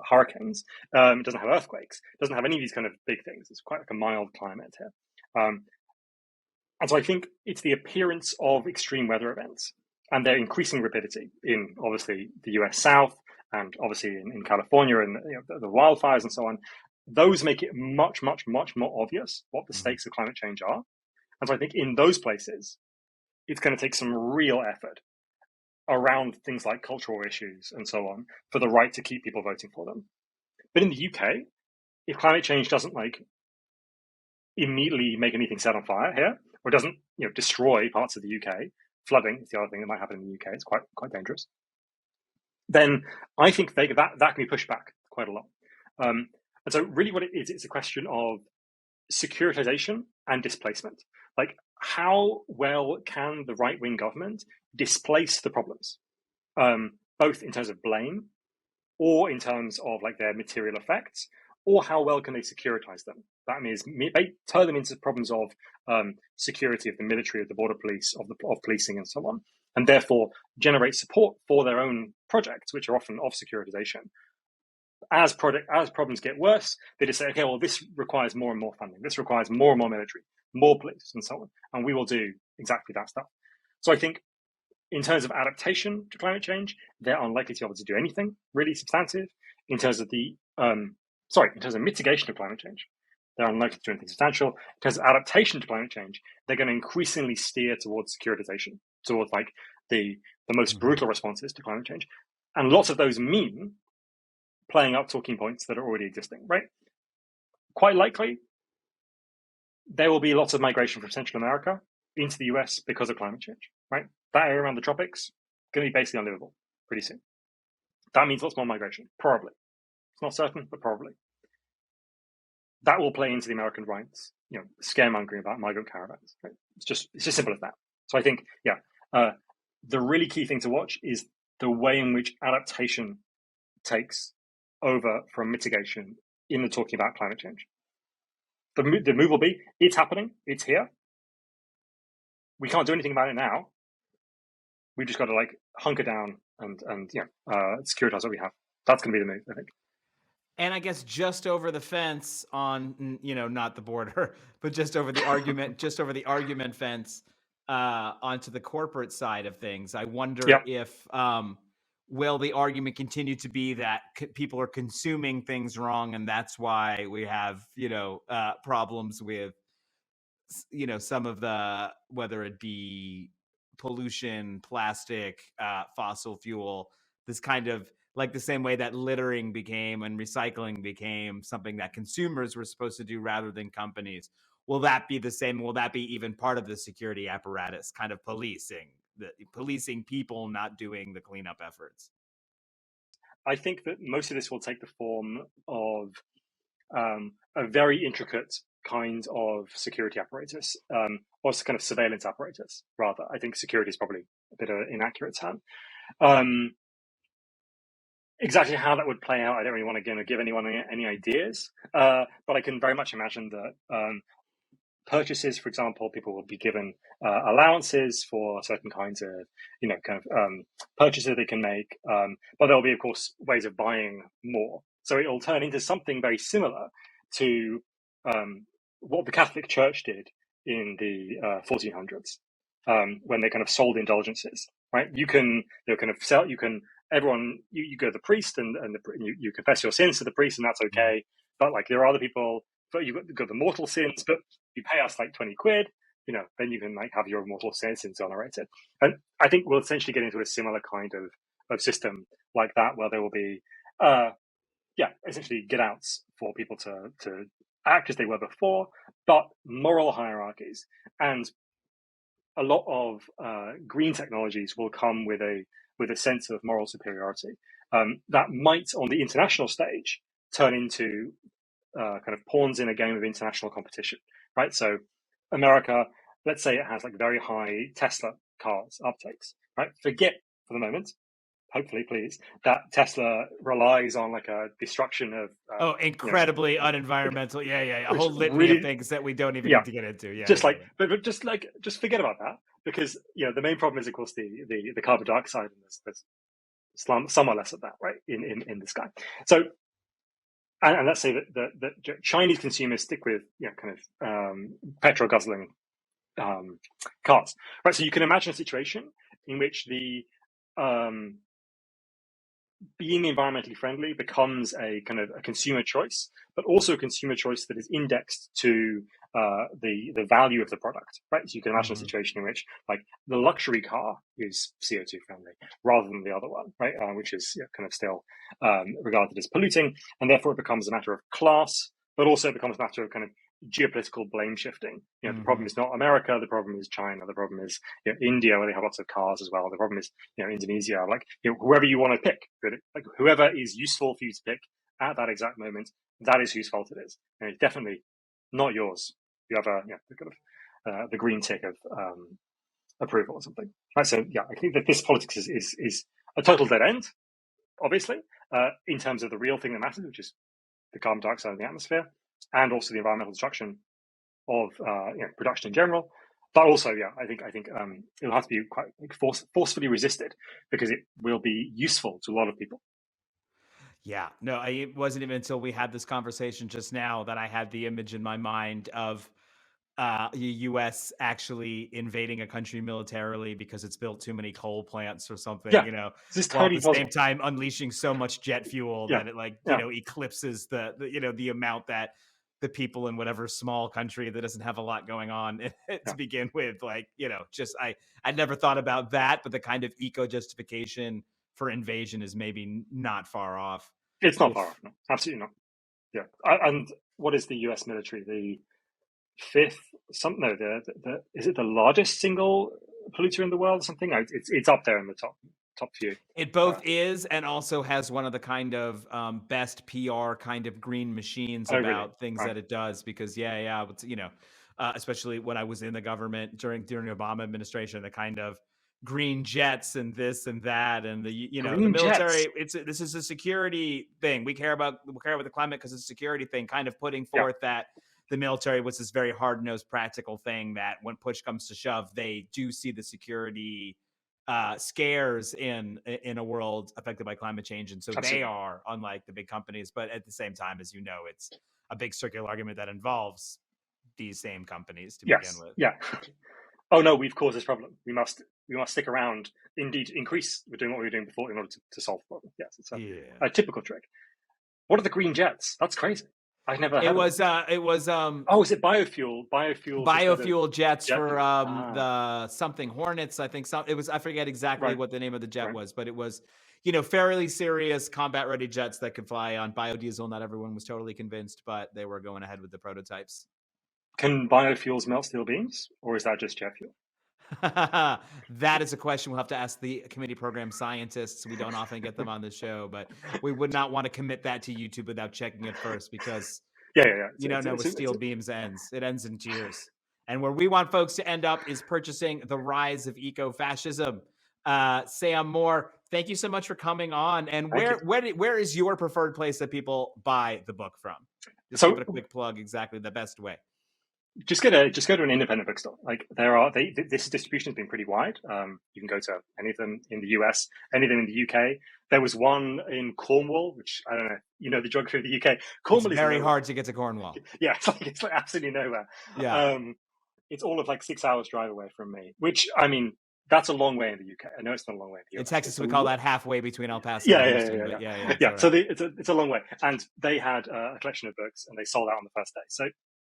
hurricanes, it doesn't have earthquakes, it doesn't have any of these kind of big things. It's quite like a mild climate here. And so I think it's the appearance of extreme weather events and their increasing rapidity in obviously the US South and obviously in California and the wildfires and so on. Those make it much, much, much more obvious what the stakes of climate change are. And so I think in those places, it's going to take some real effort around things like cultural issues and so on for the right to keep people voting for them. But in the UK, if climate change doesn't immediately make anything set on fire here, or doesn't destroy parts of the UK, flooding is the other thing that might happen in the UK. It's quite dangerous. Then I think that can be pushed back quite a lot. And so really what it is, it's a question of securitization and displacement. Like, how well can the right-wing government displace the problems, both in terms of blame or in terms of their material effects, or how well can they securitize them? That means they turn them into problems of security of the military, of the border police, of policing and so on, and therefore generate support for their own projects, which are often of securitization. As problems get worse, they just say, okay, well, this requires more and more funding. This requires more and more military, more police, and so on. And we will do exactly that stuff. So I think in terms of adaptation to climate change, they're unlikely to be able to do anything really substantive. In terms of mitigation of climate change, they're unlikely to do anything substantial. In terms of adaptation to climate change, they're going to increasingly steer towards securitization, towards the most brutal responses to climate change. And lots of those mean playing up talking points that are already existing, right? Quite likely, there will be lots of migration from Central America into the US because of climate change, right? That area around the tropics is going to be basically unlivable pretty soon. That means lots more migration, probably. It's not certain, but probably. That will play into the American rights, scaremongering about migrant caravans, right? It's just simple as that. So I think, the really key thing to watch is the way in which adaptation takes over from mitigation in the talking about climate change. The move will be, it's happening, it's here. We can't do anything about it now. We've just got to hunker down and securitize what we have. That's going to be the move, I think. And I guess just over the fence on, not the border, but just over the argument fence onto the corporate side of things. I wonder if will the argument continue to be that people are consuming things wrong, and that's why we have problems with some of the, whether it be pollution, plastic, fossil fuel, this kind of the same way that littering became and recycling became something that consumers were supposed to do rather than companies. Will that be the same? Will that be even part of the security apparatus, kind of policing people not doing the cleanup efforts? I think that most of this will take the form of a very intricate kind of security apparatus, or kind of surveillance apparatus, rather. I think security is probably a bit of an inaccurate term. Exactly how that would play out, I don't really want to give anyone any ideas, but I can very much imagine that purchases, for example, people will be given allowances for certain kinds of, purchases they can make, but there'll be, of course, ways of buying more. So it will turn into something very similar to what the Catholic Church did in the 1400s, when they kind of sold indulgences, right? You can sell, everyone, you go to the priest and you confess your sins to the priest, and that's okay. But there are other people, but you got the mortal sins, but you pay us 20 quid, then you can have your mortal sins exonerated. And I think we'll essentially get into a similar kind of system like that, where there will be, essentially get outs for people to act as they were before, but moral hierarchies. And a lot of green technologies will come with with a sense of moral superiority that might, on the international stage, turn into kind of pawns in a game of international competition, right? So America, let's say it has like very high Tesla cars uptakes, right? Forget for the moment, hopefully, please, that Tesla relies on like a destruction of incredibly unenvironmental. A whole litany really, of things that we don't even need to get into. But just forget about that, because the main problem is, of course, the carbon dioxide, and there's somewhat less of that, right, in the sky. So, and let's say that Chinese consumers stick with kind of petrol guzzling cars, right? So you can imagine a situation in which the being environmentally friendly becomes a kind of a consumer choice, but also a consumer choice that is indexed to the value of the product, right? So you can imagine a situation in which like the luxury car is CO2 friendly rather than the other one, right? Which is kind of still regarded as polluting, and therefore it becomes a matter of class, but also it becomes a matter of kind of geopolitical blame shifting. The problem is not America, the problem is China, the problem is India, where they have lots of cars as well, the problem is Indonesia, like whoever you want to pick, like whoever is useful for you to pick at that exact moment, that is whose fault it is, and it's definitely not yours. You have the kind of the green tick of approval or something, right? So I think that this politics is a total dead end, obviously, in terms of the real thing that matters, which is the carbon dioxide in the atmosphere, and also the environmental destruction of production in general. But also, I think it'll have to be quite forcefully resisted, because it will be useful to a lot of people. Yeah, no, it wasn't even until we had this conversation just now that I had the image in my mind of the U.S. actually invading a country militarily because it's built too many coal plants or something, this while totally at the same time unleashing so much jet fuel that it eclipses the amount that the people in whatever small country that doesn't have a lot going on to begin with, I'd never thought about that, but the kind of eco justification for invasion is maybe not far off. It's not far off, no, absolutely not. Yeah, and what is the U.S. military? The fifth, is it the largest single polluter in the world or something? It's up there in the top few. It both is, and also has one of the kind of best PR kind of green machines about things that it does, because especially when I was in the government during the Obama administration, the kind of green jets and this and that, and the military. This is a security thing. We care about the climate because it's a security thing. Kind of putting forth that the military was this very hard-nosed, practical thing that when push comes to shove, they do see the security scares in a world affected by climate change, and so they are unlike the big companies. But at the same time, as you know, it's a big circular argument that involves these same companies to begin with. Yeah. Oh no, we've caused this problem. We must stick around. Indeed, increase. We're doing what we were doing before in order to solve the problem. Yes, it's a typical trick. What are the green jets? That's crazy. I've never. It was. is it biofuel? Biofuel jets for the something Hornets. I think it was. I forget exactly what the name of the jet was, but it was, fairly serious combat-ready jets that could fly on biodiesel. Not everyone was totally convinced, but they were going ahead with the prototypes. Can biofuels melt steel beams, or is that just jet fuel? That is a question we'll have to ask the committee program scientists. We don't often get them on the show, but we would not want to commit that to YouTube without checking it first, because you don't know where steel beams ends. It ends in tears. And where we want folks to end up is purchasing The Rise of EcoFascism. Sam Moore, thank you so much for coming on. And where is your preferred place that people buy the book from? Just give it a quick plug, exactly the best way. Just go to an independent bookstore. Like this distribution has been pretty wide. You can go to any of them in the US, any of them in the UK. There was one in Cornwall, which I don't know. The geography of the UK. Cornwall is very hard to get to Cornwall. Yeah, it's like absolutely nowhere. Yeah, it's all of like 6 hours drive away from me. Which that's a long way in the UK. I know it's not a long way in the US. In Texas, we call that halfway between El Paso. Yeah. Yeah. So it's a long way, and they had a collection of books, and they sold out on the first day. So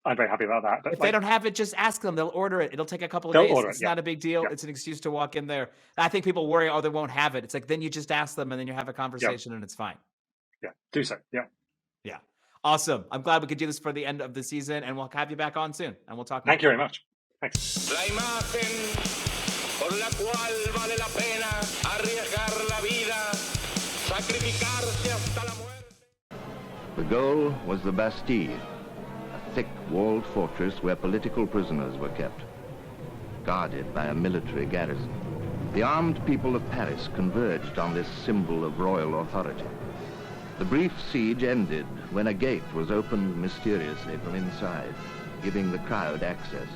I'm very happy about that. But if they don't have it, just ask them. They'll order it. It'll take a couple of days. It's not a big deal. It's an excuse to walk in there. I think people worry, they won't have it. It's like, then you just ask them, and then you have a conversation, and it's fine. Yeah, do so. Yeah. Awesome. I'm glad we could do this for the end of the season, and we'll have you back on soon, and we'll talk more. Thank you very much. Thanks. La imagen por la cual vale la pena arriesgar la vida, sacrificarse hasta la muerte. The goal was the Bastille, a thick walled fortress where political prisoners were kept, guarded by a military garrison. The armed people of Paris converged on this symbol of royal authority. The brief siege ended when a gate was opened mysteriously from inside, giving the crowd access.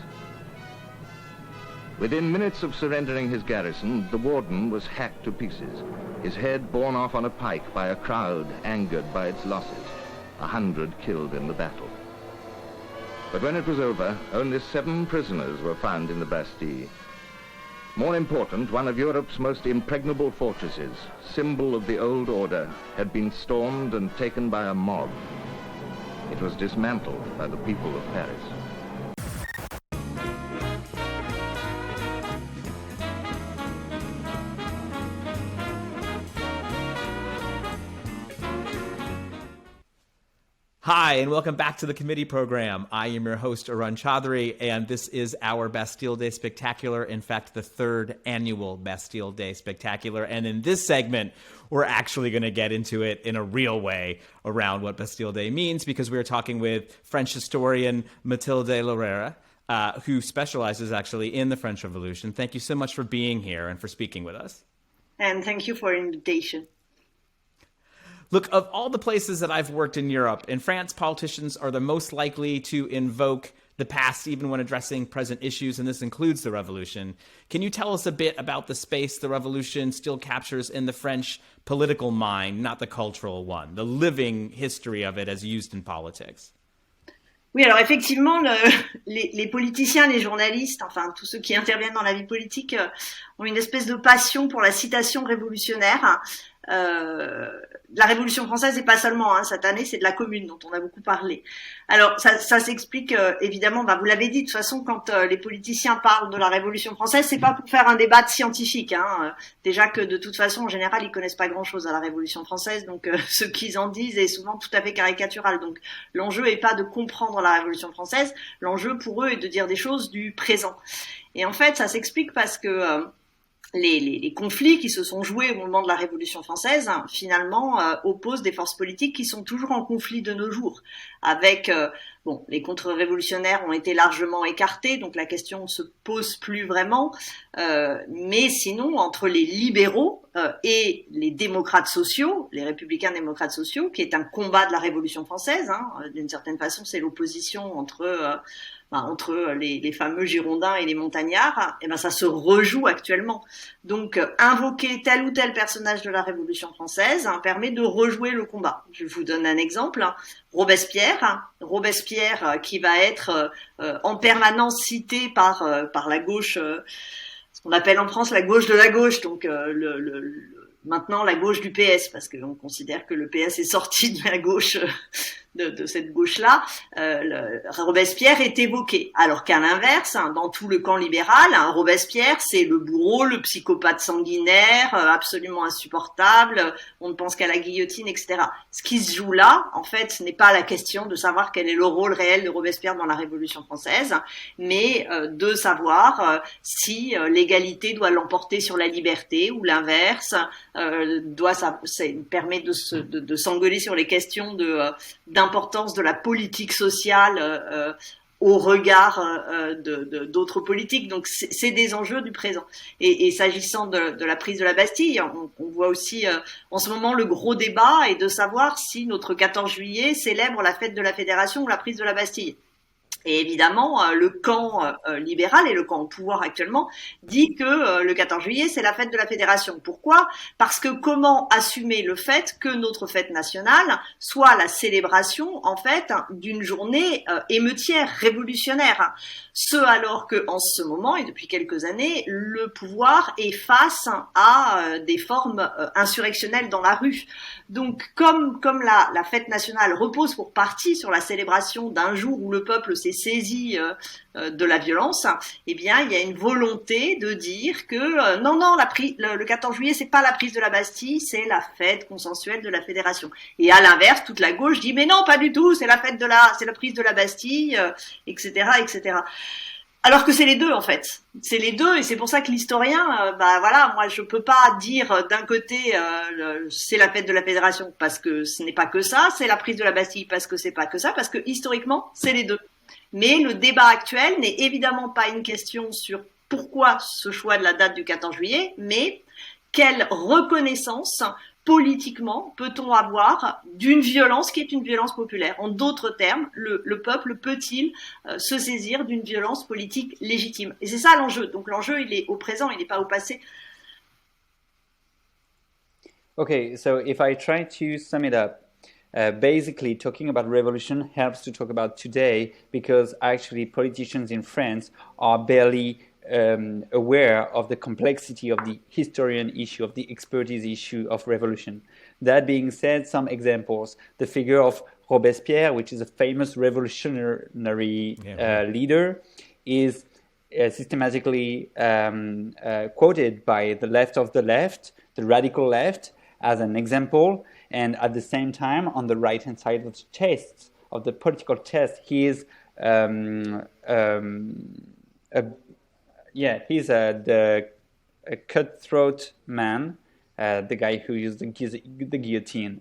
Within minutes of surrendering his garrison, the warden was hacked to pieces, his head borne off on a pike by a crowd angered by its losses, 100 killed in the battle. But when it was over, only 7 prisoners were found in the Bastille. More important, one of Europe's most impregnable fortresses, symbol of the old order, had been stormed and taken by a mob. It was dismantled by the people of Paris. Hi, and welcome back to the committee program. I am your host, Arun Chaudhary, and this is our Bastille Day Spectacular. In fact, the 3rd annual Bastille Day Spectacular. And in this segment, we're actually going to get into it in a real way around what Bastille Day means, because we are talking with French historian Mathilde Larrère, who specializes actually in the French Revolution. Thank you so much for being here and for speaking with us. And thank you for the invitation. Look, of all the places that I've worked in Europe, in France, politicians are the most likely to invoke the past even when addressing present issues, and this includes the revolution. Can you tell us a bit about the space the revolution still captures in the French political mind, not the cultural one, the living history of it as used in politics? Oui, alors effectivement, les politiciens, les journalistes, enfin tous ceux qui interviennent dans la vie politique ont une espèce de passion pour la citation révolutionnaire. La Révolution française, et pas seulement cette année, c'est de la Commune dont on a beaucoup parlé. Alors ça s'explique évidemment, vous l'avez dit, de toute façon quand les politiciens parlent de la Révolution française, c'est pas pour faire un débat scientifique. Déjà que de toute façon, en général, ils connaissent pas grand-chose à la Révolution française, donc ce qu'ils en disent est souvent tout à fait caricatural. Donc l'enjeu est pas de comprendre la Révolution française, l'enjeu pour eux est de dire des choses du présent. Et en fait, ça s'explique parce que les conflits qui se sont joués au moment de la Révolution française, finalement, opposent des forces politiques qui sont toujours en conflit de nos jours. Avec, les contre-révolutionnaires ont été largement écartés, donc la question ne se pose plus vraiment. Mais sinon, entre les libéraux et les démocrates sociaux, les républicains démocrates sociaux, qui est un combat de la Révolution française, d'une certaine façon, c'est l'opposition entre les fameux Girondins et les Montagnards, et ça se rejoue actuellement. Donc, invoquer tel ou tel personnage de la Révolution française permet de rejouer le combat. Je vous donne un exemple. Robespierre qui va être en permanence cité par la gauche, ce qu'on appelle en France la gauche de la gauche, donc maintenant la gauche du PS, parce qu'on considère que le PS est sorti de la gauche, de cette gauche-là. Robespierre est évoqué, alors qu'à l'inverse, dans tout le camp libéral, Robespierre, c'est le bourreau, le psychopathe sanguinaire, absolument insupportable, on ne pense qu'à la guillotine, etc. Ce qui se joue là, en fait, ce n'est pas la question de savoir quel est le rôle réel de Robespierre dans la Révolution française, mais de savoir si l'égalité doit l'emporter sur la liberté ou l'inverse, permet de s'engueuler sur les questions d'importance de la politique sociale au regard d'autres politiques. Donc c'est des enjeux du présent. Et s'agissant de la prise de la Bastille, on voit aussi en ce moment le gros débat est de savoir si notre 14 juillet célèbre la fête de la Fédération ou la prise de la Bastille. Et évidemment, le camp libéral et le camp au pouvoir actuellement dit que le 14 juillet, c'est la fête de la Fédération. Pourquoi ? Parce que comment assumer le fait que notre fête nationale soit la célébration, en fait, d'une journée émeutière, révolutionnaire ? Ce alors que, en ce moment, et depuis quelques années, le pouvoir est face à des formes insurrectionnelles dans la rue. Donc, comme la fête nationale repose pour partie sur la célébration d'un jour où le peuple s'est saisi de la violence, eh bien, il y a une volonté de dire que non, le 14 juillet, c'est pas la prise de la Bastille, c'est la fête consensuelle de la Fédération. Et à l'inverse, toute la gauche dit mais non, pas du tout, c'est la prise de la Bastille, etc., etc. Alors que c'est les deux en fait, c'est les deux et c'est pour ça que l'historien, voilà, moi je peux pas dire d'un côté c'est la fête de la Fédération parce que ce n'est pas que ça, c'est la prise de la Bastille parce que c'est pas que ça, parce que historiquement c'est les deux. Mais le débat actuel n'est évidemment pas une question sur pourquoi ce choix de la date du 14 juillet, mais quelle reconnaissance politiquement peut-on avoir d'une violence qui est une violence populaire. En d'autres termes, le peuple peut-il se saisir d'une violence politique légitime. Et c'est ça l'enjeu. Donc l'enjeu, il est au présent, il n'est pas au passé. Okay, so if I try to sum it up, basically talking about revolution helps to talk about today because actually politicians in France are barely aware of the complexity of the historian issue, of the expertise issue of revolution. That being said, some examples. The figure of Robespierre, which is a famous revolutionary leader, is systematically quoted by the left of the left, the radical left, as an example. And at the same time, on the right-hand side of the test, of the political test, he is he's a cutthroat man, the guy who used the guillotine.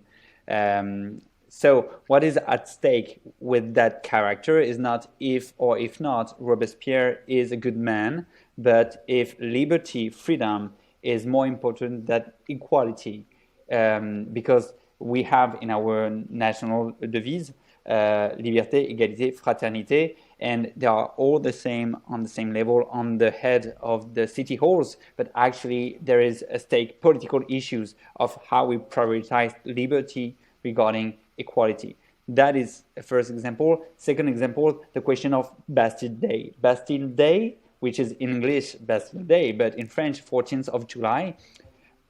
So what is at stake with that character is not if or if not Robespierre is a good man, but if liberty, freedom is more important than equality. Because we have in our national devise, liberté, égalité, fraternité, and they are all the same on the same level on the head of the city halls, but actually there is a stake political issues of how we prioritize liberty regarding equality. That is a first example. Second example, the question of Bastille Day. Bastille Day, which is in English Bastille Day, but in French 14th of July.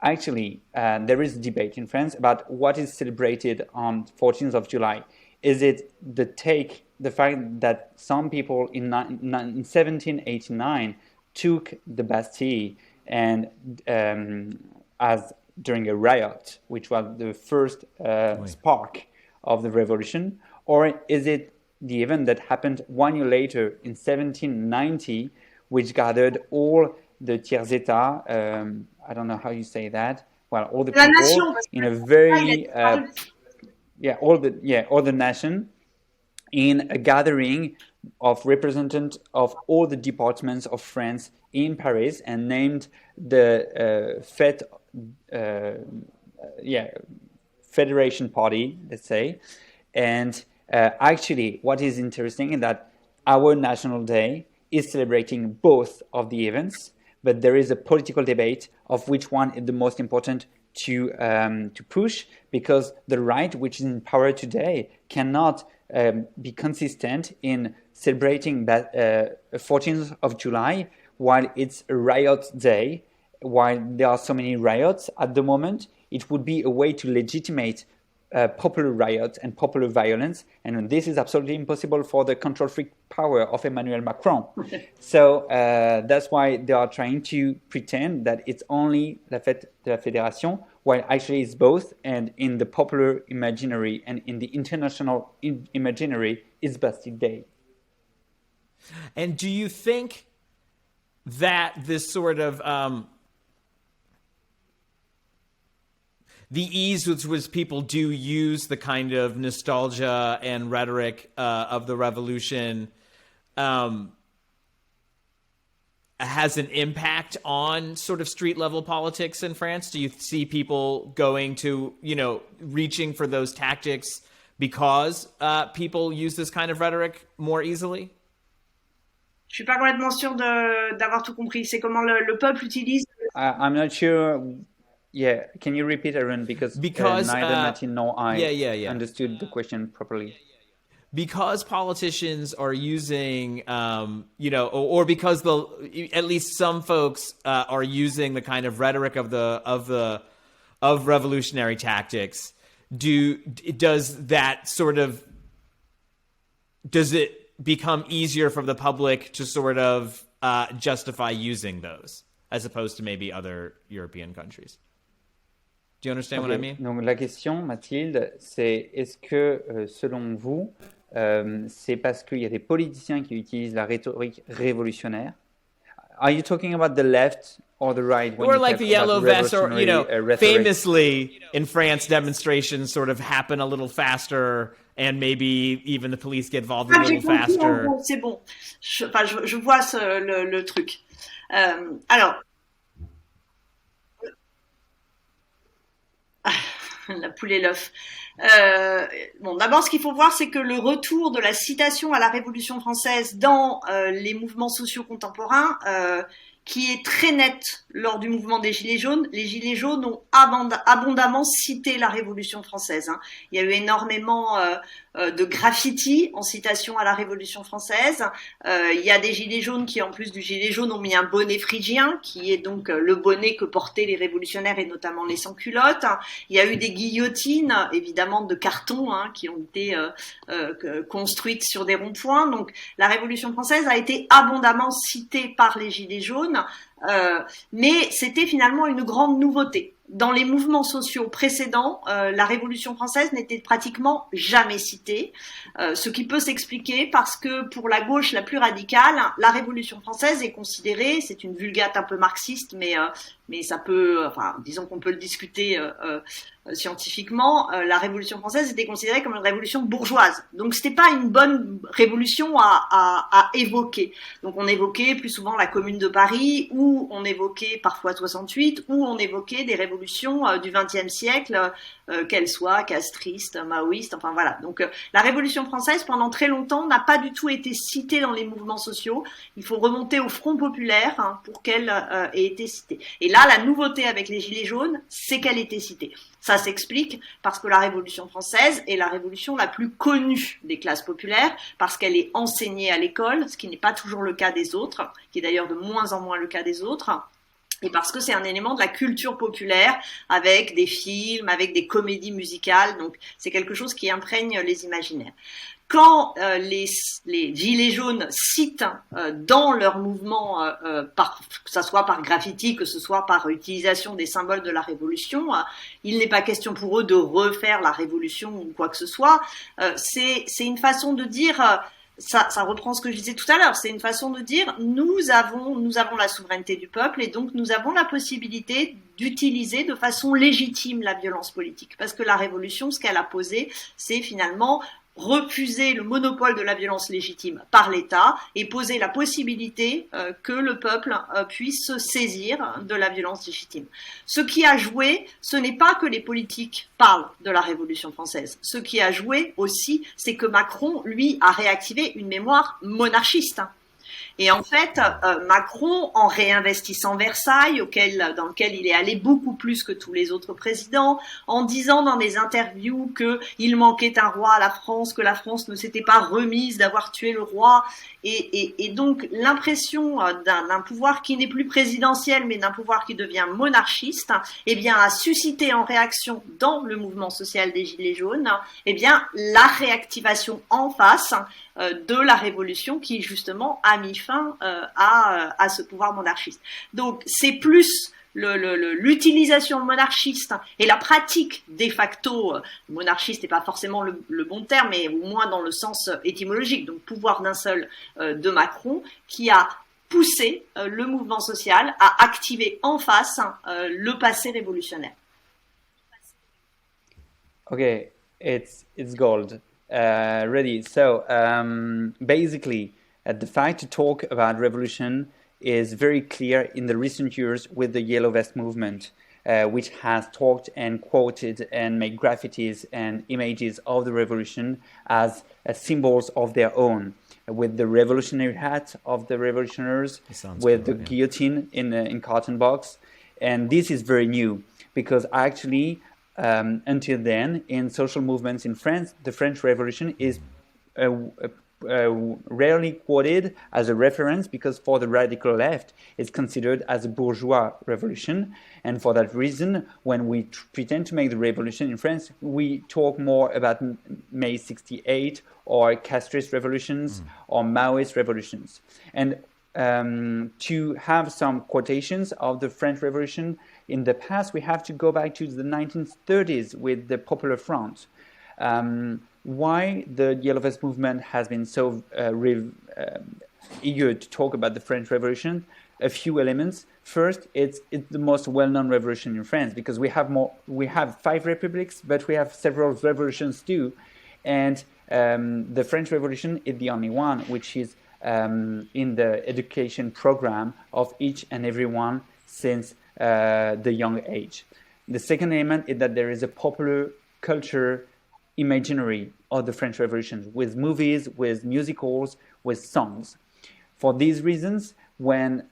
Actually, there is a debate in France about what is celebrated on 14th of July. Is it the fact that some people in 1789 took the Bastille and as during a riot, which was the first spark of the revolution, or is it the event that happened 1 year later in 1790, which gathered all the tiers état, I don't know how you say that, well, all the people in a very all the nation in a gathering of representatives of all the departments of France in Paris and named the Federation Party, let's say. And actually, what is interesting is that our National Day is celebrating both of the events, but there is a political debate of which one is the most important to push, because the right, which is in power today, cannot be consistent in celebrating 14th of July while it's a riot day, while there are so many riots at the moment. It would be a way to legitimate popular riots and popular violence, and this is absolutely impossible for the control freak power of Emmanuel Macron. So that's why they are trying to pretend that it's only la fête de la Fédération, while actually it's both, and in the popular imaginary and in the international imaginary, it's Bastille Day. And do you think that this sort of the ease with which people do use the kind of nostalgia and rhetoric of the revolution has an impact on sort of street level politics in France? Do you see people going to, reaching for those tactics because people use this kind of rhetoric more easily? Je suis pas complètement sûre d'avoir tout compris. C'est comment le peuple utilise. I'm not sure. Yeah, can you repeat, Aaron? Because neither Mathilde nor I understood the question properly. Because politicians are using, or because at least some folks are using the kind of rhetoric of revolutionary tactics. Does it become easier for the public to sort of justify using those as opposed to maybe other European countries? Do you understand what I mean? Donc la question, Mathilde, c'est est-ce que selon vous, c'est parce qu'il y a des politiciens qui utilisent la rhétorique révolutionnaire. Are you talking about the left or the right? When Or you like talk the yellow about vest, or revolutionary, rhetoric? famously in France, demonstrations sort of happen a little faster, and maybe even the police get involved a Ah, j'ai little compris, en faster. gros, c'est bon. Je vois le truc. Alors, la poule et l'œuf. Bon, d'abord, ce qu'il faut voir, c'est que le retour de la citation à la Révolution française dans les mouvements sociaux contemporains, qui est très net lors du mouvement des Gilets jaunes. Les Gilets jaunes ont abondamment cité la Révolution française. Hein. Il y a eu énormément de graffiti en citation à la Révolution française. Il y a des Gilets jaunes qui, en plus du gilet jaune, ont mis un bonnet phrygien, qui est donc le bonnet que portaient les révolutionnaires et notamment les sans-culottes. Il y a eu des guillotines, évidemment de carton, hein, qui ont été construites sur des ronds-points. Donc la Révolution française a été abondamment citée par les Gilets jaunes, mais c'était finalement une grande nouveauté. Dans les mouvements sociaux précédents, la Révolution française n'était pratiquement jamais citée, ce qui peut s'expliquer parce que pour la gauche la plus radicale, la Révolution française est considérée, c'est une vulgate un peu marxiste, mais ça peut, enfin, disons qu'on peut le discuter scientifiquement, la Révolution française était considérée comme une révolution bourgeoise. Donc c'était pas une bonne révolution à évoquer. Donc on évoquait plus souvent la Commune de Paris, ou on évoquait parfois 68, ou on évoquait des révolutions du XXe siècle, qu'elles soient castristes, maoïstes, enfin voilà. Donc la Révolution française pendant très longtemps n'a pas du tout été citée dans les mouvements sociaux. Il faut remonter au Front populaire, hein, pour qu'elle ait été citée. Et là, la nouveauté avec les Gilets jaunes, c'est qu'elle était citée. Ça s'explique parce que la Révolution française est la révolution la plus connue des classes populaires, parce qu'elle est enseignée à l'école, ce qui n'est pas toujours le cas des autres, qui est d'ailleurs de moins en moins le cas des autres. Et parce que c'est un élément de la culture populaire, avec des films, avec des comédies musicales, donc c'est quelque chose qui imprègne les imaginaires. Quand les Gilets jaunes citent dans leur mouvement, que ce soit par graffiti, que ce soit par utilisation des symboles de la Révolution, il n'est pas question pour eux de refaire la Révolution ou quoi que ce soit. C'est une façon de dire... Ça reprend ce que je disais tout à l'heure, c'est une façon de dire nous avons la souveraineté du peuple et donc nous avons la possibilité d'utiliser de façon légitime la violence politique. Parce que la Révolution, ce qu'elle a posé, c'est finalement refuser le monopole de la violence légitime par l'État et poser la possibilité que le peuple puisse se saisir de la violence légitime. Ce qui a joué, ce n'est pas que les politiques parlent de la Révolution française. Ce qui a joué aussi, c'est que Macron, lui, a réactivé une mémoire monarchiste. Et en fait, Macron, en réinvestissant Versailles, dans lequel il est allé beaucoup plus que tous les autres présidents, en disant dans des interviews qu'il manquait un roi à la France, que la France ne s'était pas remise d'avoir tué le roi, et donc l'impression d'un pouvoir qui n'est plus présidentiel, mais d'un pouvoir qui devient monarchiste, eh bien, a suscité en réaction dans le mouvement social des Gilets jaunes, eh bien, la réactivation en face de la Révolution qui, justement, a mis fin à ce pouvoir monarchiste. Donc, c'est plus l'utilisation monarchiste et la pratique de facto, monarchiste n'est pas forcément le bon terme, mais au moins dans le sens étymologique, donc pouvoir d'un seul de Macron, qui a poussé le mouvement social à activer en face le passé révolutionnaire. Okay, it's gold. Ready. So basically, the fact to talk about revolution is very clear in the recent years with the Yellow Vest movement, which has talked and quoted and made graffitis and images of the revolution as symbols of their own, with the revolutionary hat of the revolutionaries, with the guillotine in carton box. And this is very new because actually, until then, in social movements in France, the French Revolution is rarely quoted as a reference because for the radical left, it's considered as a bourgeois revolution. And for that reason, when we pretend to make the revolution in France, we talk more about May 68 or castrist revolutions or Maoist revolutions. And to have some quotations of the French Revolution in the past, we have to go back to the 1930s with the Popular Front. why the Yellow Vest movement has been so eager to talk about the French Revolution. A few elements. First, it's the most well-known revolution in France because we have 5 republics, but we have several revolutions too, and the French Revolution is the only one which is in the education program of each and every one since the young age. The second element is that there is a popular culture imaginary of the French Revolution with movies, with musicals, with songs. For these reasons, when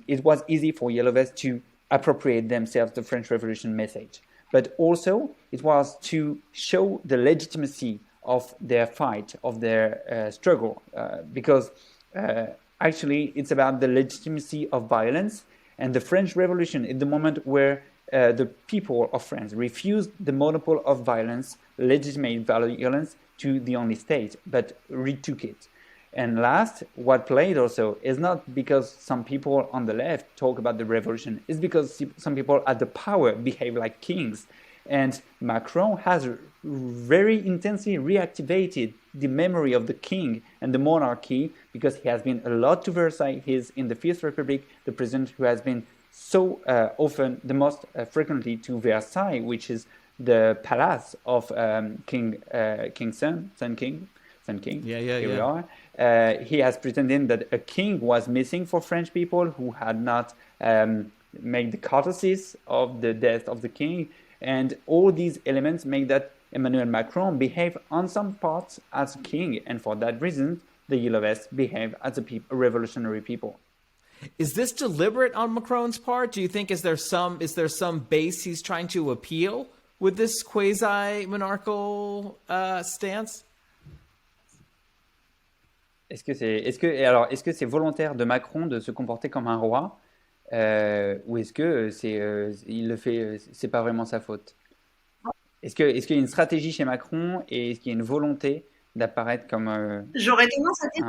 it was easy for Yellow Vests to appropriate themselves the French Revolution message, but also it was to show the legitimacy of their fight, of their struggle, because actually it's about the legitimacy of violence, and the French Revolution is the moment where the people of France refused the monopoly of violence, legitimate violence, to the only state, but retook it. And last, what played also is not because some people on the left talk about the revolution, it's because some people at the power behave like kings. And Macron has very intensely reactivated the memory of the king and the monarchy because he has been a lot to Versailles. He's in the Fifth Republic, the president who has been so often, the most frequently to Versailles, which is the palace of King Sun King. Here we are. He has pretended that a king was missing for French people who had not made the courtesies of the death of the king. And all these elements make that Emmanuel Macron behave on some parts as a king. And for that reason, the Yellow Vests behave as a revolutionary people. Is this deliberate on Macron's part? Do you think is there some base he's trying to appeal with this quasi-monarchical stance? Est-ce que c'est volontaire de Macron de se comporter comme un roi ou est-ce que il le fait, c'est pas vraiment sa faute? Est-ce qu'il y a une stratégie chez Macron et est-ce qu'il y a une volonté d'apparaître comme un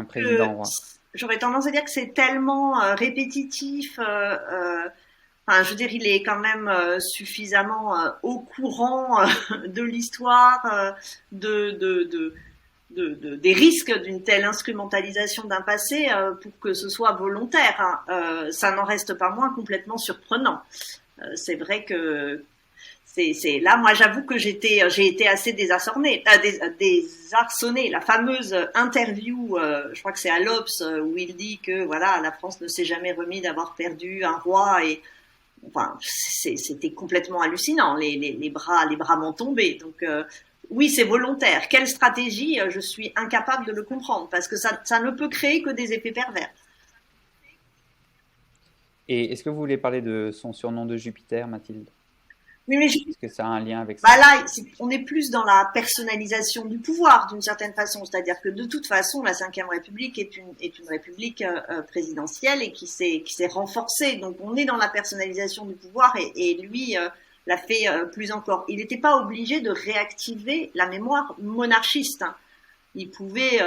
président roi? J'aurais tendance à dire que c'est tellement répétitif. Je veux dire, il est quand même suffisamment au courant de l'histoire, des risques d'une telle instrumentalisation d'un passé pour que ce soit volontaire. Ça n'en reste pas moins complètement surprenant. C'est vrai que c'est là, moi, j'avoue que j'ai été assez désarçonnée. La fameuse interview, je crois que c'est à l'Obs, où il dit que voilà, la France ne s'est jamais remis d'avoir perdu un roi et enfin, c'était complètement hallucinant. Les bras m'ont tombé. Donc oui, c'est volontaire. Quelle stratégie? Je suis incapable de le comprendre parce que ça ne peut créer que des effets pervers. Et est-ce que vous voulez parler de son surnom de Jupiter, Mathilde? Oui, mais est-ce que ça a un lien avec ça? Là, on est plus dans la personnalisation du pouvoir, d'une certaine façon. C'est-à-dire que de toute façon, la Ve République est une république présidentielle et qui s'est renforcée. Donc, on est dans la personnalisation du pouvoir et lui l'a fait plus encore. Il n'était pas obligé de réactiver la mémoire monarchiste. Il pouvait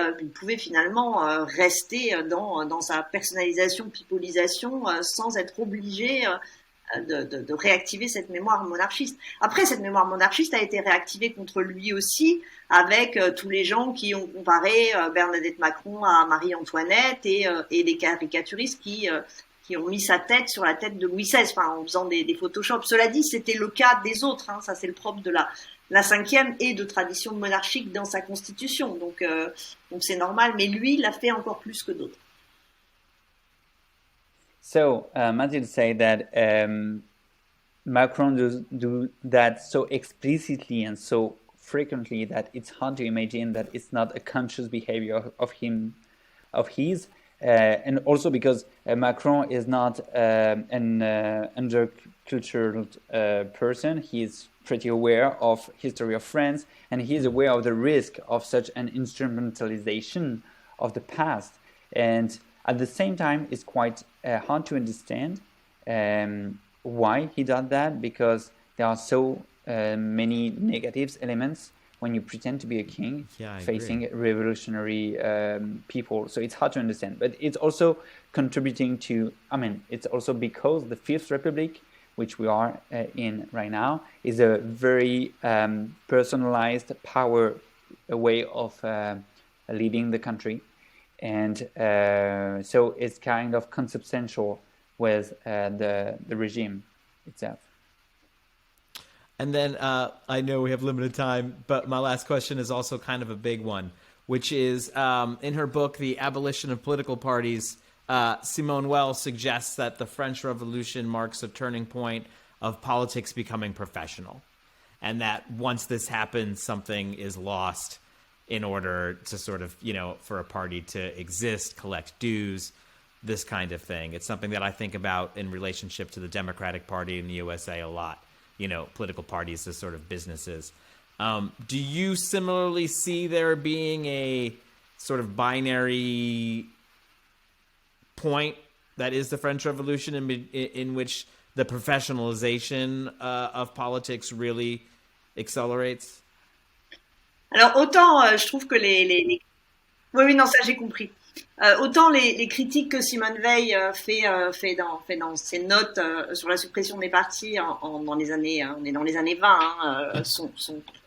finalement rester dans sa personnalisation, pipolisation, sans être obligé de réactiver cette mémoire monarchiste. Après, cette mémoire monarchiste a été réactivée contre lui aussi, avec tous les gens qui ont comparé Bernadette Macron à Marie-Antoinette et les caricaturistes qui ont mis sa tête sur la tête de Louis XVI, en faisant des Photoshop. Cela dit, c'était le cas des autres. Ça, c'est le propre de la cinquième et de tradition monarchique dans sa constitution. Donc c'est normal, mais lui, il l'a fait encore plus que d'autres. So, Mathilde said that Macron do that so explicitly and so frequently that it's hard to imagine that it's not a conscious behavior of his. And also because Macron is not an undercultured person. He is pretty aware of history of France, and he is aware of the risk of such an instrumentalization of the past. And at the same time, it's quite hard to understand why he did that, because there are so many negative elements when you pretend to be a king facing revolutionary people. So it's hard to understand. But it's also contributing to, it's also because the Fifth Republic, which we are in right now, is a very personalized power way of leading the country, and so it's kind of consubstantial with the regime itself. And then I know we have limited time, but my last question is also kind of a big one, which is in her book, The Abolition of Political Parties, Simone Weil suggests that the French Revolution marks a turning point of politics becoming professional, and that once this happens, something is lost in order to sort of, for a party to exist, collect dues, this kind of thing. It's something that I think about in relationship to the Democratic Party in the USA a lot. Political parties as sort of businesses. Do you similarly see there being a sort of binary point that is the French Revolution in which the professionalization of politics really accelerates? Alors autant je trouve que oui, non, ça j'ai compris. Autant les critiques que Simone Weil fait dans ses notes sur la suppression des partis dans les années, on est dans les années 20, sont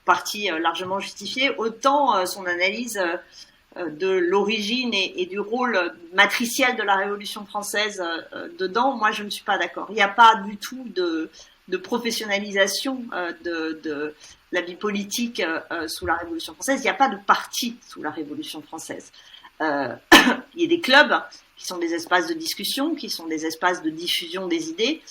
parties largement justifiées, autant son analyse de l'origine et du rôle matriciel de la Révolution française dedans, moi je ne suis pas d'accord. Il n'y a pas du tout de professionnalisation de la vie politique sous la Révolution française. Il n'y a pas de parti sous la Révolution française. Il y a des clubs qui sont des espaces de discussion, qui sont des espaces de diffusion des idées,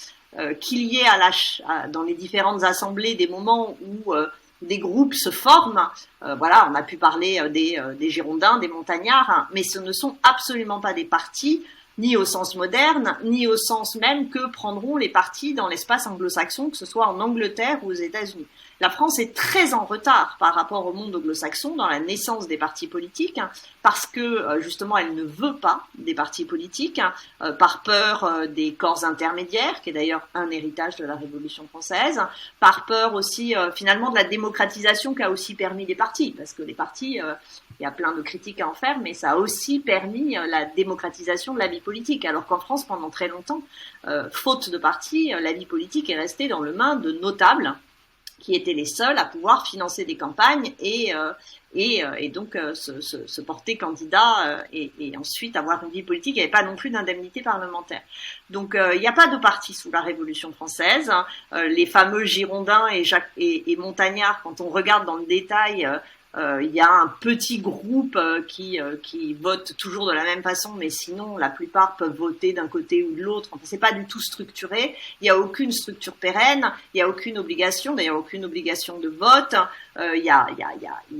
qu'il y ait dans les différentes assemblées des moments où des groupes se forment. Voilà, on a pu parler des Girondins, des Montagnards, hein, mais ce ne sont absolument pas des partis, ni au sens moderne, ni au sens même que prendront les partis dans l'espace anglo-saxon, que ce soit en Angleterre ou aux États-Unis. La France est très en retard par rapport au monde anglo-saxon dans la naissance des partis politiques, hein, parce que justement elle ne veut pas des partis politiques, hein, par peur des corps intermédiaires, qui est d'ailleurs un héritage de la Révolution française, par peur aussi finalement de la démocratisation qu'a aussi permis les partis, parce que les partis, il y a plein de critiques à en faire, mais ça a aussi permis la démocratisation de la vie politique, alors qu'en France pendant très longtemps, faute de partis, la vie politique est restée dans les mains de notables, qui étaient les seuls à pouvoir financer des campagnes et donc se porter candidat et ensuite avoir une vie politique. Il n'y avait pas non plus d'indemnité parlementaire. Donc il n'y a pas de parti sous la Révolution française. Les fameux Girondins et Montagnards, quand on regarde dans le détail, il y a un petit groupe qui vote toujours de la même façon, mais sinon la plupart peuvent voter d'un côté ou de l'autre. Enfin, c'est pas du tout structuré. Il y a aucune structure pérenne. Il y a aucune obligation. D'ailleurs, aucune obligation de vote. Il y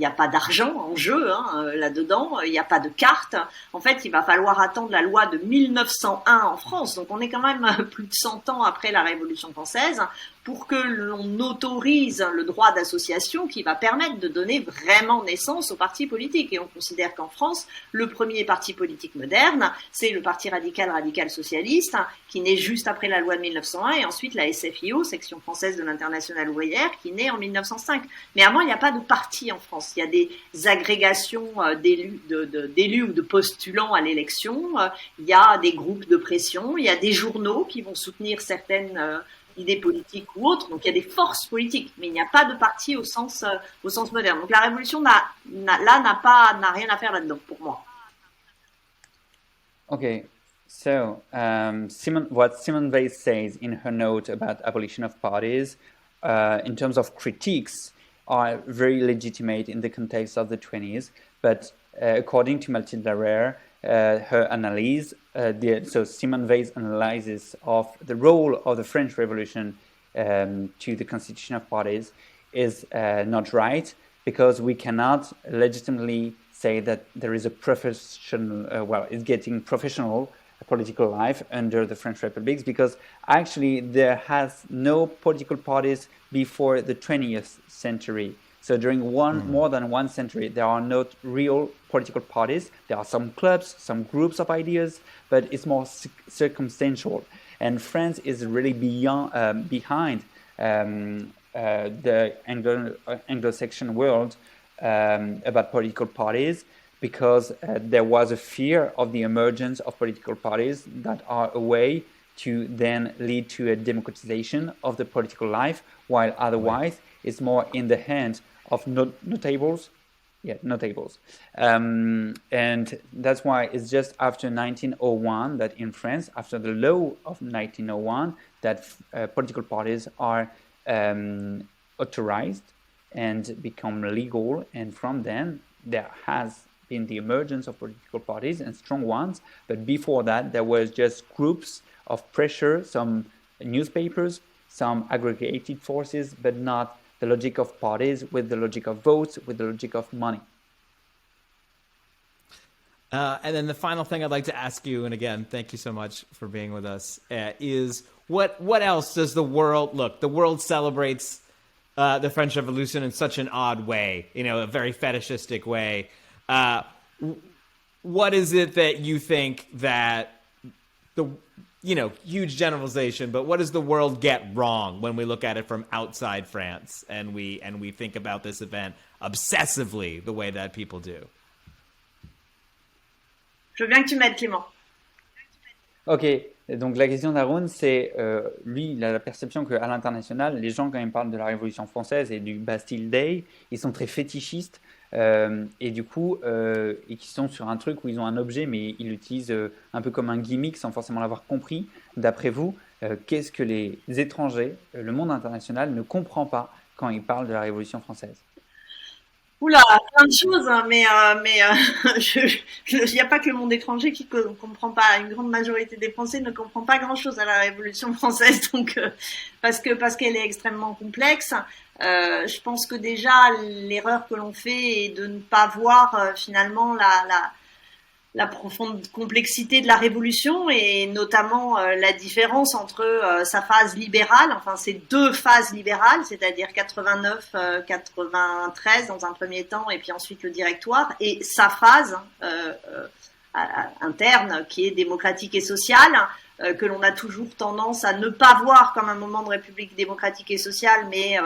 a pas d'argent en jeu là-dedans. Il n'y a pas de carte. En fait, il va falloir attendre la loi de 1901 en France. Donc, on est quand même plus de 100 ans après la Révolution française pour que l'on autorise le droit d'association qui va permettre de donner vraiment naissance aux partis politiques. Et on considère qu'en France, le premier parti politique moderne, c'est le Parti radical socialiste, qui naît juste après la loi de 1901, et ensuite la SFIO, section française de l'Internationale ouvrière, qui naît en 1905. Mais avant, il n'y a pas de parti en France. Il y a des agrégations d'élus ou de postulants à l'élection. Il y a des groupes de pression. Il y a des journaux qui vont soutenir certaines idées politiques ou autres. Donc il y a des forces politiques, mais il n'y a pas de parti au sens moderne. Donc la Révolution n'a rien à faire là-dedans pour moi. Okay, so what Simone Weil says in her note about abolition of parties, in terms of critiques, are very legitimate in the context of the 20s, but according to Mathilde Larrère, her analyse, so Simone Weil's analysis of the role of the French Revolution to the constitution of parties is not right, because we cannot legitimately say that there is a professional, it's getting professional political life under the French Republic, because actually there has no political parties before the 20th century. So during more than one century, there are not real political parties. There are some clubs, some groups of ideas, but it's more circumstantial. And France is really behind the Anglo-Saxon world about political parties, because there was a fear of the emergence of political parties that are a way to then lead to a democratization of the political life, while otherwise it's more in the hands of notables Yeah, notables. And that's why it's just after 1901 that in France, after the law of 1901, that political parties are authorized and become legal. And from then, there has been the emergence of political parties and strong ones. But before that, there was just groups of pressure, some newspapers, some aggregated forces, but not the logic of parties with the logic of votes, with the logic of money. And then the final thing I'd like to ask you, and again, thank you so much for being with us, is what else does the world, look, the world celebrates the French Revolution in such an odd way, a very fetishistic way. What is it that you think that huge generalization, but what does the world get wrong when we look at it from outside France and we think about this event obsessively the way that people do? Je veux bien que tu m'aides, Clément. Ok, donc la question d'Aaron, c'est, lui, il a la perception qu'à l'international, les gens, quand ils parlent de la Révolution française et du Bastille Day, ils sont très fétichistes, et du coup, et qui sont sur un truc où ils ont un objet, mais ils l'utilisent un peu comme un gimmick sans forcément l'avoir compris. D'après vous, qu'est-ce que les étrangers, le monde international, ne comprend pas quand ils parlent de la Révolution française? Oula, plein de choses, hein, mais il n'y a pas que le monde étranger qui ne comprend pas. Une grande majorité des Français ne comprend pas grand-chose à la Révolution française, donc parce qu'elle est extrêmement complexe. Je pense que déjà l'erreur que l'on fait est de ne pas voir finalement la profonde complexité de la Révolution et notamment la différence entre sa phase libérale, enfin ces deux phases libérales, c'est-à-dire 89-93 dans un premier temps et puis ensuite le Directoire, et sa phase interne qui est démocratique et sociale, que l'on a toujours tendance à ne pas voir comme un moment de République démocratique et sociale, mais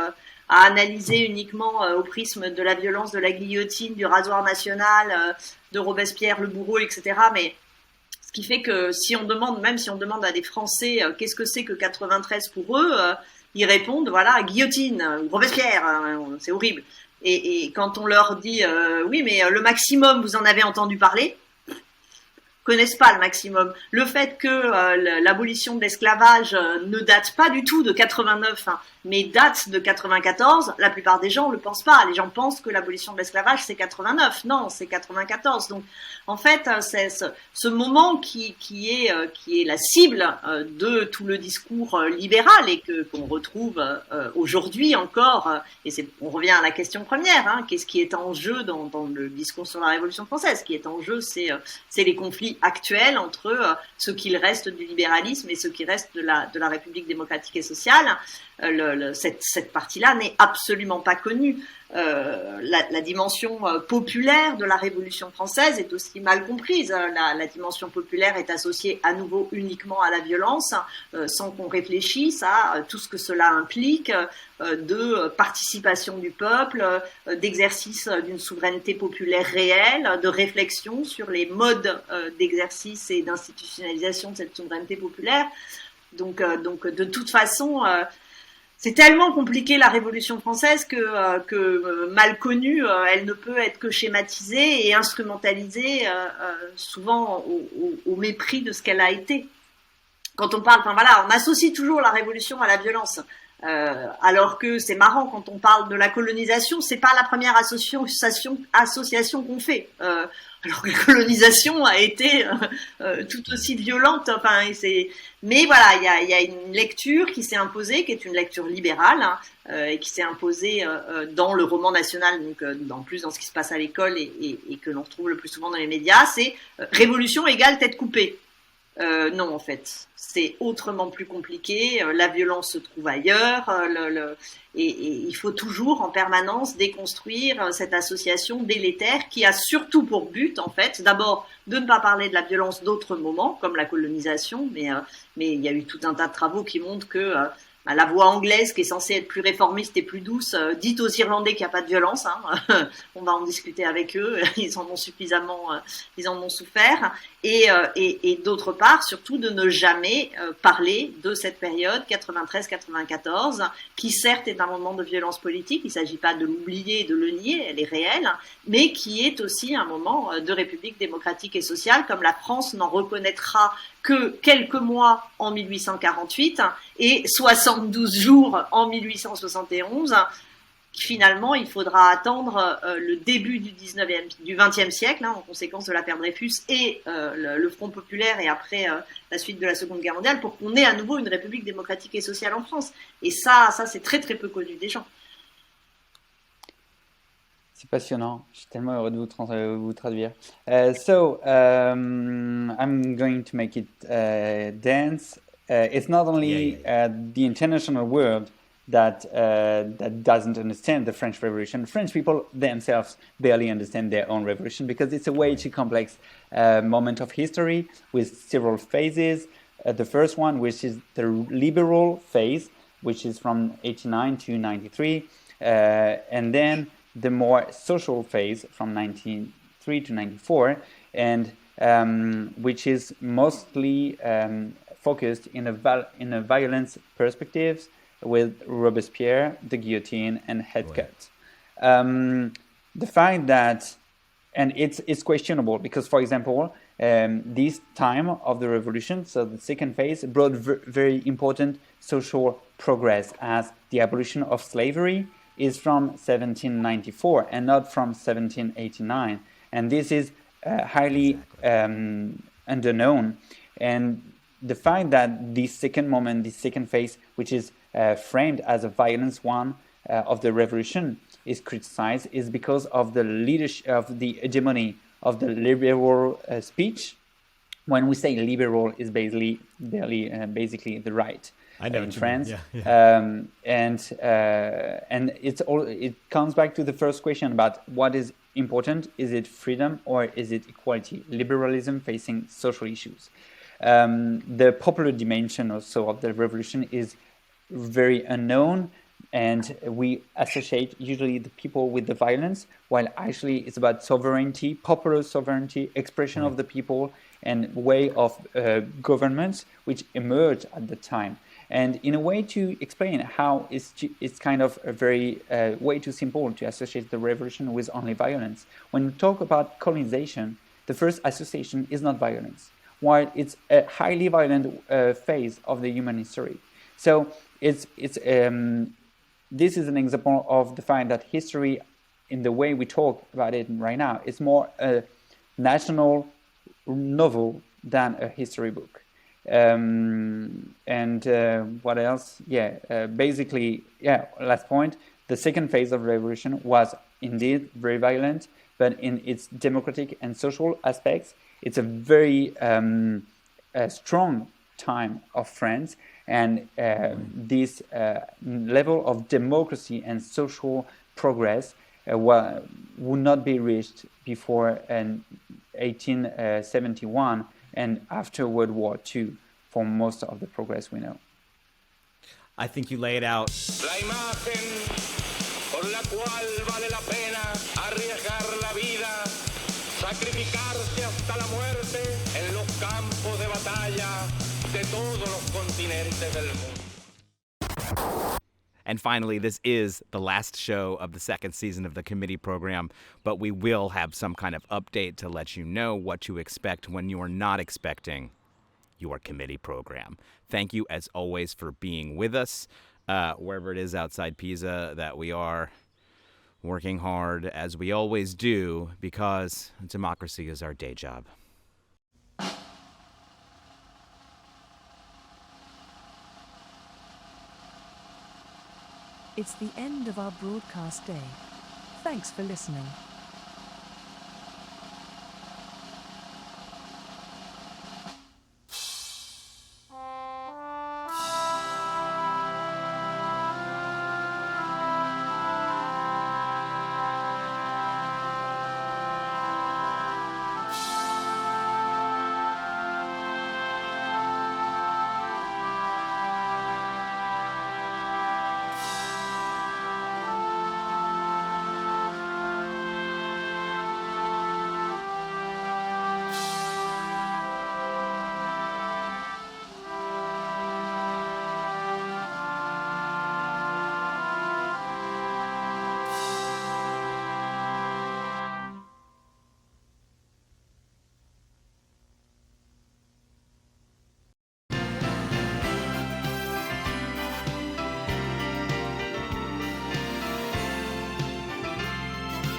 à analyser uniquement au prisme de la violence, de la guillotine, du rasoir national, de Robespierre, le bourreau, etc. Mais ce qui fait que même si on demande à des Français qu'est-ce que c'est que 93 pour eux, ils répondent, voilà, guillotine, Robespierre, c'est horrible. Et quand on leur dit, oui, mais le maximum, vous en avez entendu parler, connaissent pas le maximum. Le fait que l'abolition de l'esclavage ne date pas du tout de 89, hein, mais date de 94, la plupart des gens le pensent pas. Les gens pensent que l'abolition de l'esclavage c'est 89. Non, c'est 94. Donc, en fait, c'est ce moment qui est la cible de tout le discours libéral et qu'on retrouve aujourd'hui encore. Et on revient à la question première. Hein, qu'est-ce qui est en jeu dans le discours sur la Révolution française? Ce qui est en jeu, c'est les conflits actuels entre ce qu'il reste du libéralisme et ce qui reste de la République démocratique et sociale. Cette partie-là n'est absolument pas connue. La dimension populaire de la Révolution française est aussi mal comprise. La dimension populaire est associée à nouveau uniquement à la violence, sans qu'on réfléchisse à tout ce que cela implique de participation du peuple, d'exercice d'une souveraineté populaire réelle, de réflexion sur les modes d'exercice et d'institutionnalisation de cette souveraineté populaire. Donc de toute façon, c'est tellement compliqué la Révolution française que mal connue, elle ne peut être que schématisée et instrumentalisée, souvent au mépris de ce qu'elle a été. Quand on parle, enfin voilà, on associe toujours la Révolution à la violence, alors que c'est marrant quand on parle de la colonisation, c'est pas la première association qu'on fait. Alors que la colonisation a été tout aussi violente. Enfin, mais voilà, il y a une lecture qui s'est imposée, qui est une lecture libérale, hein, et qui s'est imposée dans le roman national, donc plus dans ce qui se passe à l'école et que l'on retrouve le plus souvent dans les médias, c'est révolution égale tête coupée. Non, en fait, c'est autrement plus compliqué. La violence se trouve ailleurs, et il faut toujours en permanence déconstruire cette association délétère qui a surtout pour but, en fait, d'abord de ne pas parler de la violence d'autres moments, comme la colonisation, mais il y a eu tout un tas de travaux qui montrent que la voix anglaise qui est censée être plus réformiste et plus douce, dites aux Irlandais qu'il n'y a pas de violence, hein. On va en discuter avec eux, ils en ont suffisamment, ils en ont souffert, et d'autre part, surtout de ne jamais parler de cette période 93-94, qui certes est un moment de violence politique, il ne s'agit pas de l'oublier et de le nier, elle est réelle, mais qui est aussi un moment de république démocratique et sociale, comme la France n'en reconnaîtra que quelques mois en 1848 et 72 jours en 1871. Finalement, il faudra attendre le début du 20e siècle, en conséquence de l'affaire Dreyfus et le Front populaire et après la suite de la Seconde Guerre mondiale pour qu'on ait à nouveau une république démocratique et sociale en France. Et ça c'est très très peu connu des gens. C'est passionnant. Je suis tellement heureux de vous traduire. I'm going to make it dense. It's not only the international world that doesn't understand the French Revolution. French people themselves barely understand their own revolution because it's a way too complex moment of history with several phases. The first one, which is the liberal phase, which is from 89 to 93, and then the more social phase from 93 to 94, and which is mostly focused in a violence perspectives with Robespierre, the guillotine, and head cut. The fact that, and it's questionable because, for example, this time of the revolution, so the second phase, brought very important social progress as the abolition of slavery is from 1794 and not from 1789. And this is highly underknown. And the fact that this second moment, this second phase, which is framed as a violence one of the revolution, is criticized is because of the leadership, of the hegemony of the liberal speech. When we say liberal, is basically the right. I know in what you France, mean. Yeah. And it comes back to the first question about what is important. Is it freedom or is it equality? Liberalism facing social issues. The popular dimension also of the revolution is very unknown, and we associate usually the people with the violence, while actually it's about sovereignty, popular sovereignty, expression of the people, and way of governments which emerged at the time. And in a way to explain how it's kind of a very way too simple to associate the revolution with only violence. When we talk about colonization, the first association is not violence, while it's a highly violent phase of the human history. So this is an example of the fact that history, in the way we talk about it right now, is more a national novel than a history book. What else? Basically, last point. The second phase of revolution was indeed very violent, but in its democratic and social aspects, it's a very strong time of France, and this level of democracy and social progress would not be reached before 1871 and after World War II for most of the progress we know. I think you lay it out. La imagen por la cual vale la pena arriesgar la vida, sacrificarse hasta la muerte en los campos de batalla de todos los continentes del mundo. And finally, this is the last show of the second season of the committee program, but we will have some kind of update to let you know what to expect when you are not expecting your committee program. Thank you, as always, for being with us, wherever it is outside Pisa that we are working hard, as we always do, because democracy is our day job. It's the end of our broadcast day. Thanks for listening.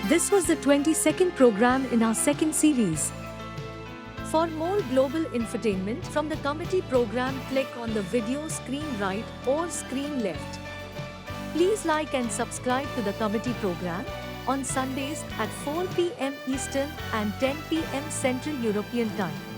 This was the 22nd program in our second series. For more global infotainment from the committee program, click on the video screen right or screen left. Please like and subscribe to the committee program on Sundays at 4 p.m. Eastern and 10 p.m. Central European Time.